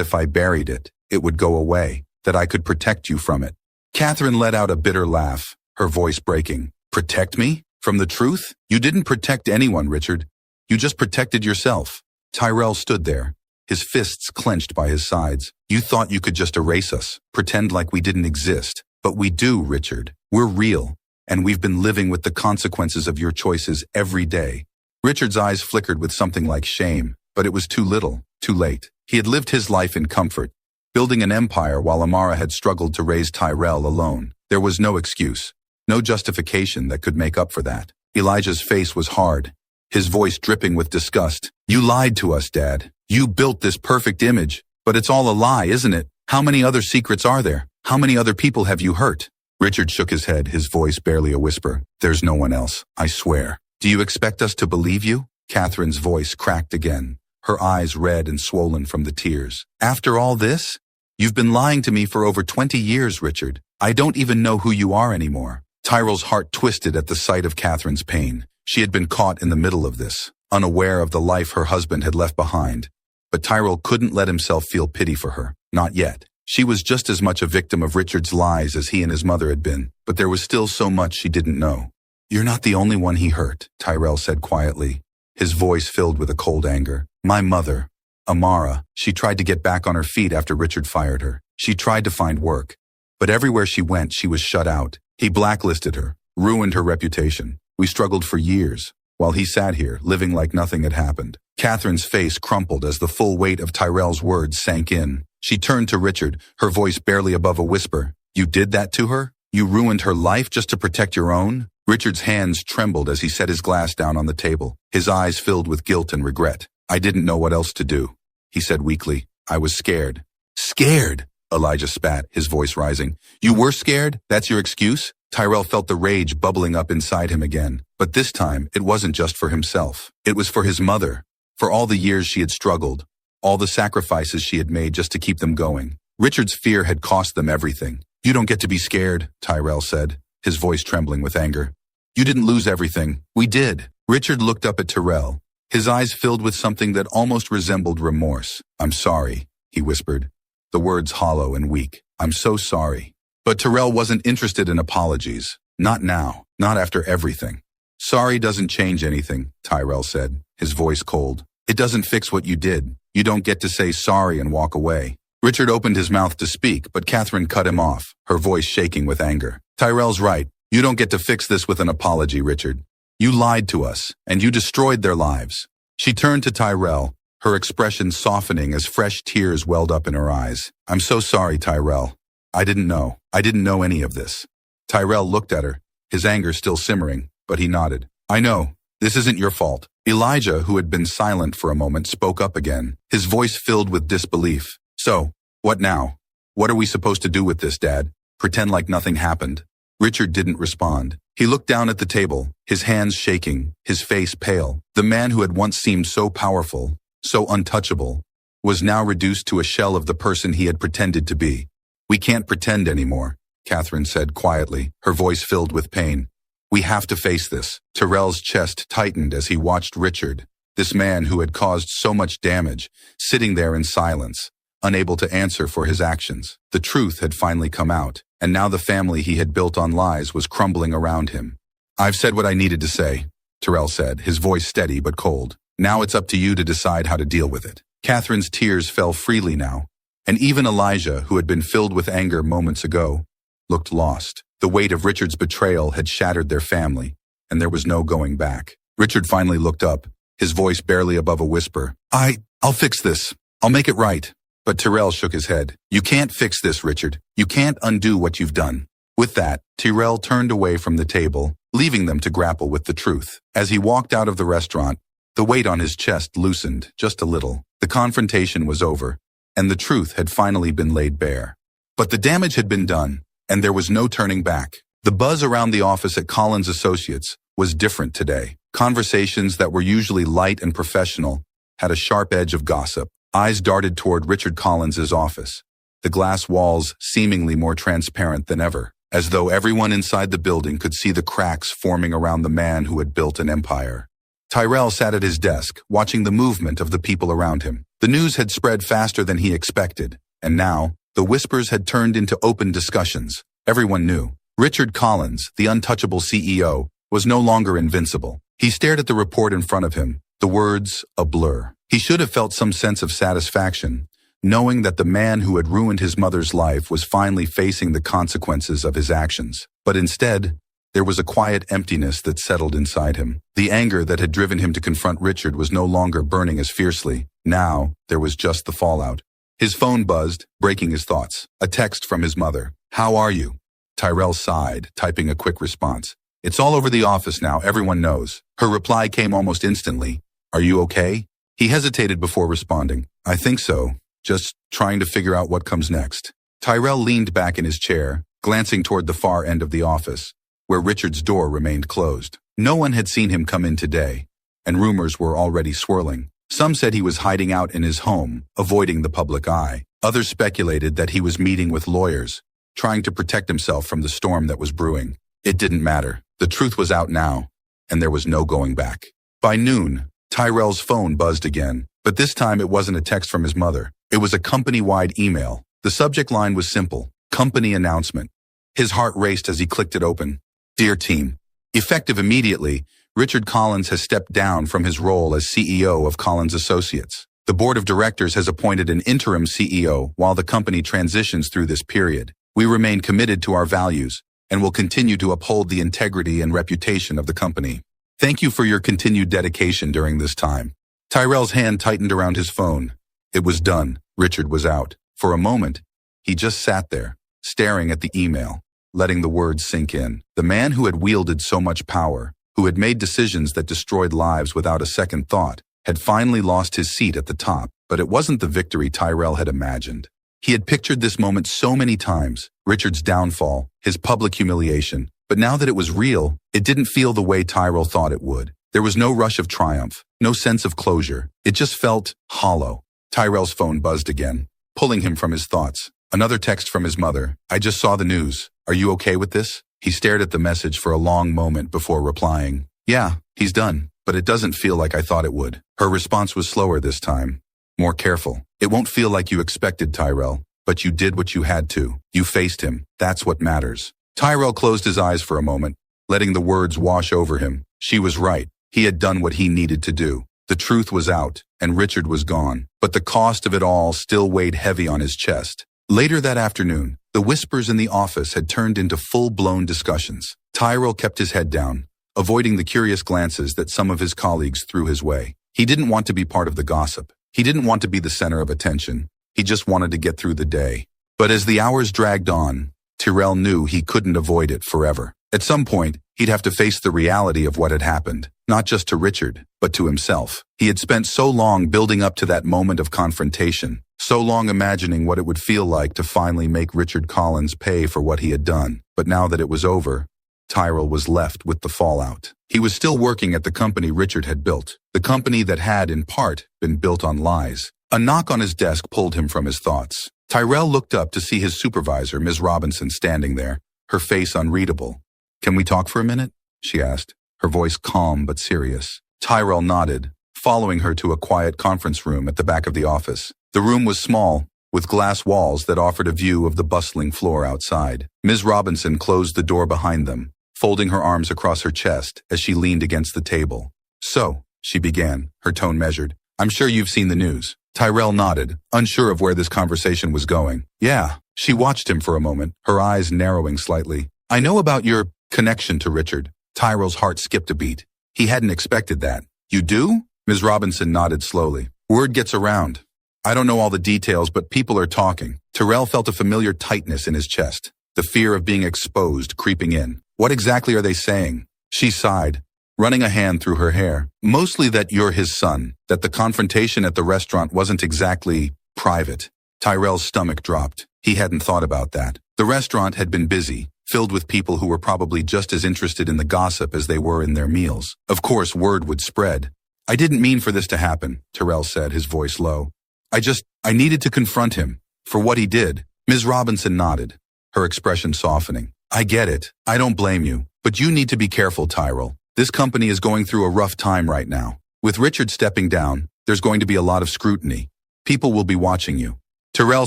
if I buried it, it would go away, that I could protect you from it." Catherine let out a bitter laugh, her voice breaking. "Protect me? From the truth? You didn't protect anyone, Richard. You just protected yourself." Tyrell stood there, his fists clenched by his sides. "You thought you could just erase us, pretend like we didn't exist. But we do, Richard. We're real, and we've been living with the consequences of your choices every day." Richard's eyes flickered with something like shame, but it was too little, too late. He had lived his life in comfort, building an empire while Amara had struggled to raise Tyrell alone. There was no excuse, no justification that could make up for that. Elijah's face was hard, his voice dripping with disgust. "You lied to us, Dad. You built this perfect image, but it's all a lie, isn't it? How many other secrets are there? How many other people have you hurt?" Richard shook his head, his voice barely a whisper. "There's no one else, I swear." "Do you expect us to believe you?" Catherine's voice cracked again, her eyes red and swollen from the tears. "After all this? You've been lying to me for over 20 years, Richard. I don't even know who you are anymore." Tyrell's heart twisted at the sight of Catherine's pain. She had been caught in the middle of this, unaware of the life her husband had left behind. But Tyrell couldn't let himself feel pity for her. Not yet. She was just as much a victim of Richard's lies as he and his mother had been, but there was still so much she didn't know. "You're not the only one he hurt," Tyrell said quietly, his voice filled with a cold anger. "My mother, Amara, she tried to get back on her feet after Richard fired her. She tried to find work, but everywhere she went, she was shut out. He blacklisted her, ruined her reputation. We struggled for years, while he sat here, living like nothing had happened." Catherine's face crumpled as the full weight of Tyrell's words sank in. She turned to Richard, her voice barely above a whisper. "You did that to her? You ruined her life just to protect your own?" Richard's hands trembled as he set his glass down on the table, his eyes filled with guilt and regret. "I didn't know what else to do," he said weakly. "I was scared." "Scared? Elijah spat, his voice rising. You were scared? That's your excuse? Tyrell felt the rage bubbling up inside him again. But this time, it wasn't just for himself. It was for his mother. For all the years she had struggled. All the sacrifices she had made just to keep them going. Richard's fear had cost them everything. You don't get to be scared, Tyrell said, his voice trembling with anger. You didn't lose everything. We did. Richard looked up at Tyrell, his eyes filled with something that almost resembled remorse. I'm sorry, he whispered, the words hollow and weak. I'm so sorry. But Tyrell wasn't interested in apologies. Not now. Not after everything. Sorry doesn't change anything, Tyrell said, his voice cold. It doesn't fix what you did. You don't get to say sorry and walk away. Richard opened his mouth to speak, but Catherine cut him off, her voice shaking with anger. Tyrell's right. You don't get to fix this with an apology, Richard. You lied to us, and you destroyed their lives. She turned to Tyrell, her expression softening as fresh tears welled up in her eyes. I'm so sorry, Tyrell. I didn't know. I didn't know any of this. Tyrell looked at her, his anger still simmering, but he nodded. I know. This isn't your fault. Elijah, who had been silent for a moment, spoke up again, his voice filled with disbelief. So, what now? What are we supposed to do with this, Dad? Pretend like nothing happened? Richard didn't respond. He looked down at the table, his hands shaking, his face pale. The man who had once seemed so powerful, so untouchable, was now reduced to a shell of the person he had pretended to be. We can't pretend anymore, Catherine said quietly, her voice filled with pain. We have to face this. Tyrell's chest tightened as he watched Richard, this man who had caused so much damage, sitting there in silence, unable to answer for his actions. The truth had finally come out, and now the family he had built on lies was crumbling around him. I've said what I needed to say, Tyrell said, his voice steady but cold. Now it's up to you to decide how to deal with it. Catherine's tears fell freely now, and even Elijah, who had been filled with anger moments ago, looked lost. The weight of Richard's betrayal had shattered their family, and there was no going back. Richard finally looked up, his voice barely above a whisper. I'll fix this. I'll make it right. But Tyrell shook his head. You can't fix this, Richard. You can't undo what you've done. With that, Tyrell turned away from the table, leaving them to grapple with the truth. As he walked out of the restaurant, the weight on his chest loosened just a little. The confrontation was over, and the truth had finally been laid bare. But the damage had been done, and there was no turning back. The buzz around the office at Collins Associates was different today. Conversations that were usually light and professional had a sharp edge of gossip. Eyes darted toward Richard Collins's office, the glass walls seemingly more transparent than ever, as though everyone inside the building could see the cracks forming around the man who had built an empire. Tyrell sat at his desk, watching the movement of the people around him. The news had spread faster than he expected, and now, the whispers had turned into open discussions. Everyone knew. Richard Collins, the untouchable CEO, was no longer invincible. He stared at the report in front of him, the words a blur. He should have felt some sense of satisfaction, knowing that the man who had ruined his mother's life was finally facing the consequences of his actions. But instead, there was a quiet emptiness that settled inside him. The anger that had driven him to confront Richard was no longer burning as fiercely. Now, there was just the fallout. His phone buzzed, breaking his thoughts. A text from his mother. How are you? Tyrell sighed, typing a quick response. It's all over the office now, everyone knows. Her reply came almost instantly. Are you okay? He hesitated before responding. I think so. Just trying to figure out what comes next. Tyrell leaned back in his chair, glancing toward the far end of the office, where Richard's door remained closed. No one had seen him come in today, and rumors were already swirling. Some said he was hiding out in his home, avoiding the public eye. Others speculated that he was meeting with lawyers, trying to protect himself from the storm that was brewing. It didn't matter. The truth was out now, and there was no going back. By noon, Tyrell's phone buzzed again, but this time it wasn't a text from his mother. It was a company-wide email. The subject line was simple, company announcement. His heart raced as he clicked it open. Dear team, effective immediately, Richard Collins has stepped down from his role as CEO of Collins Associates. The board of directors has appointed an interim CEO while the company transitions through this period. We remain committed to our values and will continue to uphold the integrity and reputation of the company. Thank you for your continued dedication during this time. Tyrell's hand tightened around his phone. It was done. Richard was out. For a moment, he just sat there, staring at the email, letting the words sink in. The man who had wielded so much power, who had made decisions that destroyed lives without a second thought, had finally lost his seat at the top. But it wasn't the victory Tyrell had imagined. He had pictured this moment so many times, Richard's downfall, his public humiliation. But now that it was real, it didn't feel the way Tyrell thought it would. There was no rush of triumph, no sense of closure. It just felt hollow. Tyrell's phone buzzed again, pulling him from his thoughts. Another text from his mother. I just saw the news. Are you okay with this? He stared at the message for a long moment before replying. Yeah, he's done, but it doesn't feel like I thought it would. Her response was slower this time, more careful. It won't feel like you expected, Tyrell, but you did what you had to. You faced him. That's what matters. Tyrell closed his eyes for a moment, letting the words wash over him. She was right. He had done what he needed to do. The truth was out, and Richard was gone. But the cost of it all still weighed heavy on his chest. Later that afternoon, the whispers in the office had turned into full-blown discussions. Tyrell kept his head down, avoiding the curious glances that some of his colleagues threw his way. He didn't want to be part of the gossip. He didn't want to be the center of attention. He just wanted to get through the day. But as the hours dragged on, Tyrell knew he couldn't avoid it forever. At some point, he'd have to face the reality of what had happened, not just to Richard, but to himself. He had spent so long building up to that moment of confrontation, so long imagining what it would feel like to finally make Richard Collins pay for what he had done. But now that it was over, Tyrell was left with the fallout. He was still working at the company Richard had built, the company that had, in part, been built on lies. A knock on his desk pulled him from his thoughts. Tyrell looked up to see his supervisor, Ms. Robinson, standing there, her face unreadable. Can we talk for a minute? She asked, her voice calm but serious. Tyrell nodded, following her to a quiet conference room at the back of the office. The room was small, with glass walls that offered a view of the bustling floor outside. Ms. Robinson closed the door behind them, folding her arms across her chest as she leaned against the table. So, she began, her tone measured. I'm sure you've seen the news. Tyrell nodded, unsure of where this conversation was going. Yeah. She watched him for a moment, her eyes narrowing slightly. I know about your connection to Richard. Tyrell's heart skipped a beat. He hadn't expected that. You do? Ms. Robinson nodded slowly. Word gets around. I don't know all the details, but people are talking. Tyrell felt a familiar tightness in his chest, the fear of being exposed creeping in. What exactly are they saying? She sighed, running a hand through her hair. Mostly that you're his son, that the confrontation at the restaurant wasn't exactly private. Tyrell's stomach dropped. He hadn't thought about that. The restaurant had been busy, filled with people who were probably just as interested in the gossip as they were in their meals. Of course, word would spread. I didn't mean for this to happen, Tyrell said, his voice low. I needed to confront him for what he did. Ms. Robinson nodded, her expression softening. I get it. I don't blame you. But you need to be careful, Tyrell. This company is going through a rough time right now. With Richard stepping down, there's going to be a lot of scrutiny. People will be watching you. Tyrell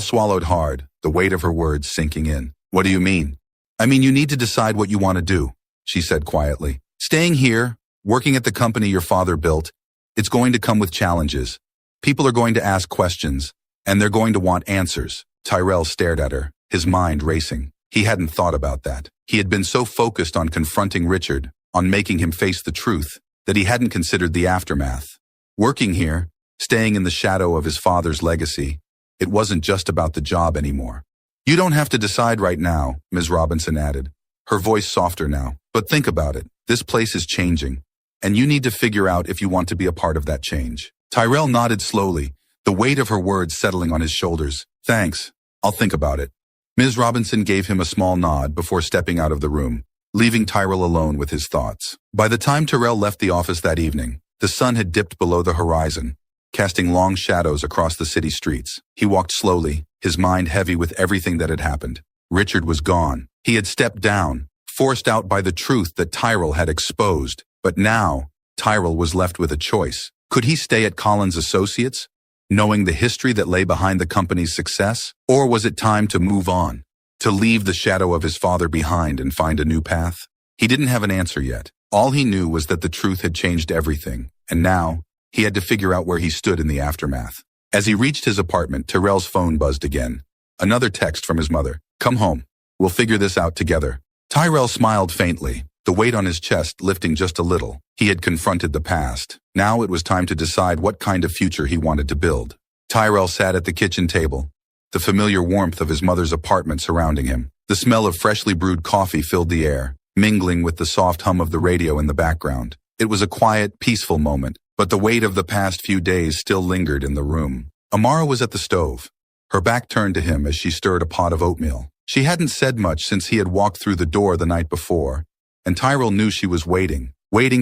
swallowed hard, the weight of her words sinking in. What do you mean? I mean, you need to decide what you want to do, she said quietly. Staying here, working at the company your father built, it's going to come with challenges. People are going to ask questions, and they're going to want answers. Tyrell stared at her, his mind racing. He hadn't thought about that. He had been so focused on confronting Richard, on making him face the truth, that he hadn't considered the aftermath. Working here, staying in the shadow of his father's legacy, it wasn't just about the job anymore. You don't have to decide right now, Ms. Robinson added, her voice softer now. But think about it. This place is changing, and you need to figure out if you want to be a part of that change. Tyrell nodded slowly, the weight of her words settling on his shoulders. Thanks. I'll think about it. Ms. Robinson gave him a small nod before stepping out of the room, leaving Tyrell alone with his thoughts. By the time Tyrell left the office that evening, the sun had dipped below the horizon, casting long shadows across the city streets. He walked slowly, his mind heavy with everything that had happened. Richard was gone. He had stepped down, forced out by the truth that Tyrell had exposed. But now, Tyrell was left with a choice. Could he stay at Collins Associates, knowing the history that lay behind the company's success? Or was it time to move on, to leave the shadow of his father behind and find a new path? He didn't have an answer yet. All he knew was that the truth had changed everything, and now he had to figure out where he stood in the aftermath. As he reached his apartment, Tyrell's phone buzzed again. Another text from his mother. Come home. We'll figure this out together. Tyrell smiled faintly, the weight on his chest lifting just a little. He had confronted the past. Now it was time to decide what kind of future he wanted to build. Tyrell sat at the kitchen table, the familiar warmth of his mother's apartment surrounding him. The smell of freshly brewed coffee filled the air, mingling with the soft hum of the radio in the background. It was a quiet, peaceful moment, but the weight of the past few days still lingered in the room. Amara was at the stove, her back turned to him as she stirred a pot of oatmeal. She hadn't said much since he had walked through the door the night before, and Tyrell knew she was waiting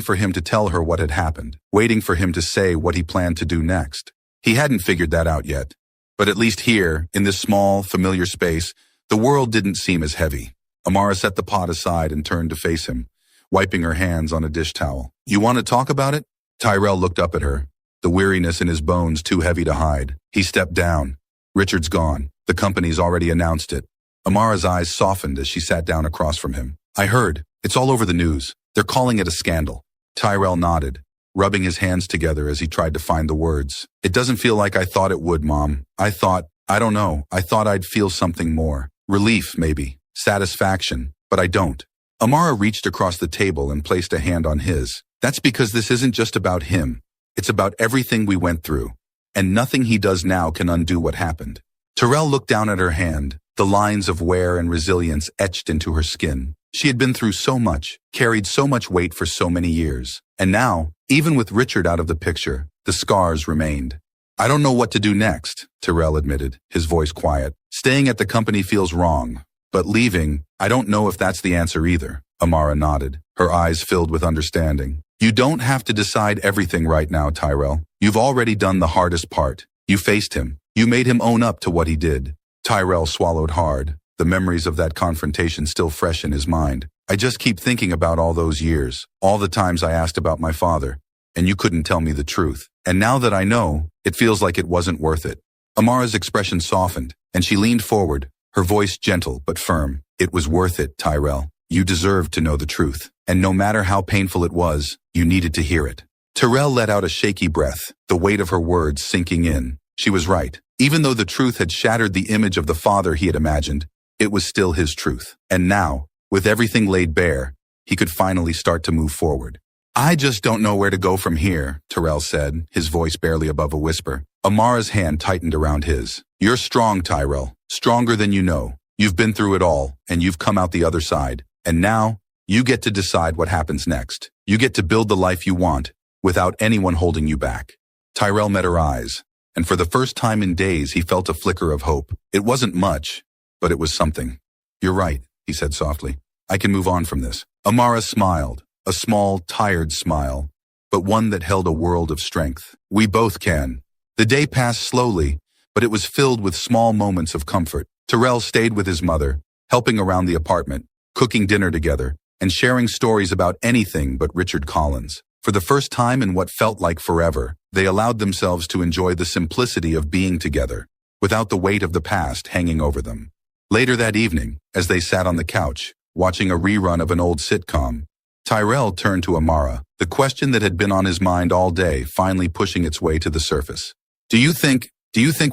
for him to tell her what had happened, waiting for him to say what he planned to do next. He hadn't figured that out yet, but at least here, in this small, familiar space, the world didn't seem as heavy. Amara set the pot aside and turned to face him, wiping her hands on a dish towel. "You want to talk about it?" Tyrell looked up at her, the weariness in his bones too heavy to hide. He stepped down. "Richard's gone. The company's already announced it." Amara's eyes softened as she sat down across from him. "I heard. It's all over the news. They're calling it a scandal." Tyrell nodded, rubbing his hands together as he tried to find the words. "It doesn't feel like I thought it would, Mom. I thought I'd feel something more. Relief, maybe. Satisfaction. But I don't." Amara reached across the table and placed a hand on his. "That's because this isn't just about him. It's about everything we went through. And nothing he does now can undo what happened." Tyrell looked down at her hand, the lines of wear and resilience etched into her skin. She had been through so much, carried so much weight for so many years. And now, even with Richard out of the picture, the scars remained. "I don't know what to do next," Tyrell admitted, his voice quiet. "Staying at the company feels wrong. But leaving, I don't know if that's the answer either." Amara nodded, her eyes filled with understanding. "You don't have to decide everything right now, Tyrell. You've already done the hardest part. You faced him. You made him own up to what he did." Tyrell swallowed hard, the memories of that confrontation still fresh in his mind. "I just keep thinking about all those years, all the times I asked about my father, and you couldn't tell me the truth. And now that I know, it feels like it wasn't worth it." Amara's expression softened, and she leaned forward, her voice gentle but firm. "It was worth it, Tyrell. You deserved to know the truth. And no matter how painful it was, you needed to hear it." Tyrell let out a shaky breath, the weight of her words sinking in. She was right. Even though the truth had shattered the image of the father he had imagined, it was still his truth. And now, with everything laid bare, he could finally start to move forward. "I just don't know where to go from here," Tyrell said, his voice barely above a whisper. Amara's hand tightened around his. "You're strong, Tyrell. Stronger than you know. You've been through it all, and you've come out the other side. And now, you get to decide what happens next. You get to build the life you want, without anyone holding you back." Tyrell met her eyes, and for the first time in days he felt a flicker of hope. It wasn't much, but it was something. "You're right," he said softly. "I can move on from this." Amara smiled, a small, tired smile, but one that held a world of strength. "We both can." The day passed slowly, but it was filled with small moments of comfort. Tyrell stayed with his mother, helping around the apartment, cooking dinner together, and sharing stories about anything but Richard Collins. For the first time in what felt like forever, they allowed themselves to enjoy the simplicity of being together, without the weight of the past hanging over them. Later that evening, as they sat on the couch, watching a rerun of an old sitcom, Tyrell turned to Amara, the question that had been on his mind all day finally pushing its way to the surface. Do you think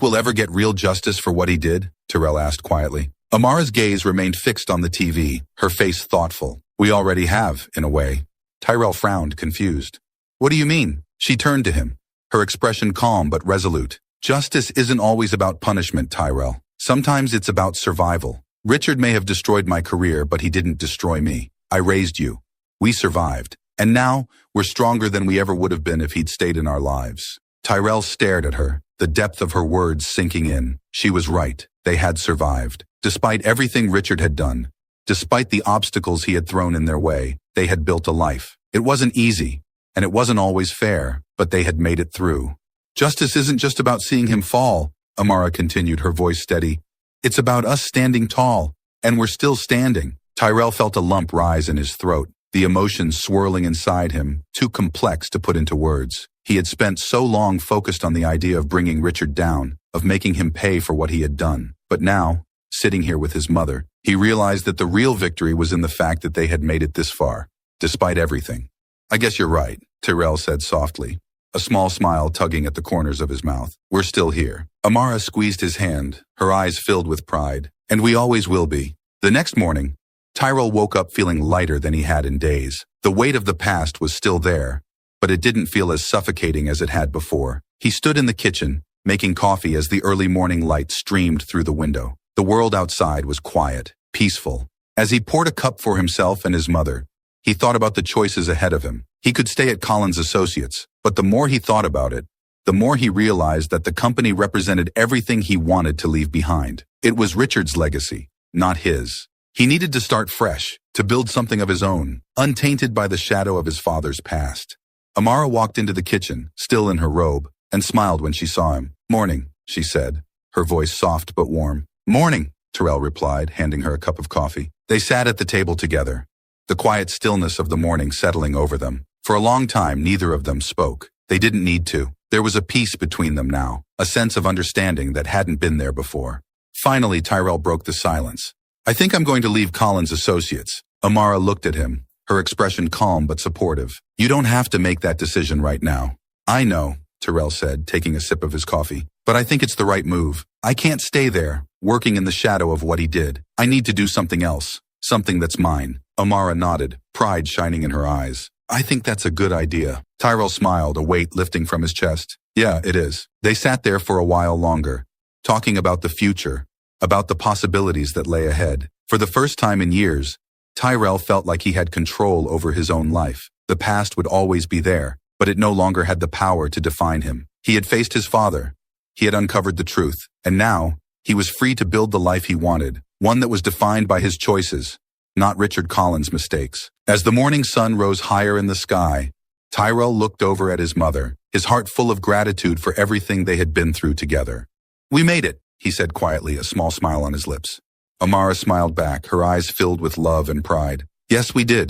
we'll ever get real justice for what he did?" Tyrell asked quietly. Amara's gaze remained fixed on the TV, her face thoughtful. "We already have, in a way." Tyrell frowned, confused. "What do you mean?" She turned to him, her expression calm but resolute. "Justice isn't always about punishment, Tyrell. Sometimes it's about survival. Richard may have destroyed my career, but he didn't destroy me. I raised you. We survived. And now, we're stronger than we ever would have been if he'd stayed in our lives." Tyrell stared at her, the depth of her words sinking in. She was right. They had survived. Despite everything Richard had done, despite the obstacles he had thrown in their way, they had built a life. It wasn't easy, and it wasn't always fair, but they had made it through. "Justice isn't just about seeing him fall," Amara continued, her voice steady. "It's about us standing tall, and we're still standing." Tyrell felt a lump rise in his throat, the emotions swirling inside him, too complex to put into words. He had spent so long focused on the idea of bringing Richard down, of making him pay for what he had done. But now, sitting here with his mother, he realized that the real victory was in the fact that they had made it this far, despite everything. "I guess you're right," Tyrell said softly, a small smile tugging at the corners of his mouth. "We're still here." Amara squeezed his hand, her eyes filled with pride. "And we always will be." The next morning, Tyrell woke up feeling lighter than he had in days. The weight of the past was still there, but it didn't feel as suffocating as it had before. He stood in the kitchen, making coffee as the early morning light streamed through the window. The world outside was quiet, peaceful. As he poured a cup for himself and his mother, he thought about the choices ahead of him. He could stay at Collins Associates, but the more he thought about it, the more he realized that the company represented everything he wanted to leave behind. It was Richard's legacy, not his. He needed to start fresh, to build something of his own, untainted by the shadow of his father's past. Amara walked into the kitchen, still in her robe, and smiled when she saw him. "Morning," she said, her voice soft but warm. "Morning," Terrell replied, handing her a cup of coffee. They sat at the table together, the quiet stillness of the morning settling over them. For a long time, neither of them spoke. They didn't need to. There was a peace between them now, a sense of understanding that hadn't been there before. Finally, Tyrell broke the silence. "I think I'm going to leave Collins Associates." Amara looked at him, her expression calm but supportive. "You don't have to make that decision right now." "I know," Terrell said, taking a sip of his coffee, "but I think it's the right move. I can't stay there, working in the shadow of what he did. I need to do something else, something that's mine." Amara nodded, pride shining in her eyes. "I think that's a good idea." Tyrell smiled, a weight lifting from his chest. "Yeah, it is." They sat there for a while longer, talking about the future, about the possibilities that lay ahead. For the first time in years, Tyrell felt like he had control over his own life. The past would always be there, but it no longer had the power to define him. He had faced his father. He had uncovered the truth. And now, he was free to build the life he wanted, one that was defined by his choices, not Richard Collins' mistakes. As the morning sun rose higher in the sky, Tyrell looked over at his mother, his heart full of gratitude for everything they had been through together. "We made it," he said quietly, a small smile on his lips. Amara smiled back, her eyes filled with love and pride. "Yes, we did."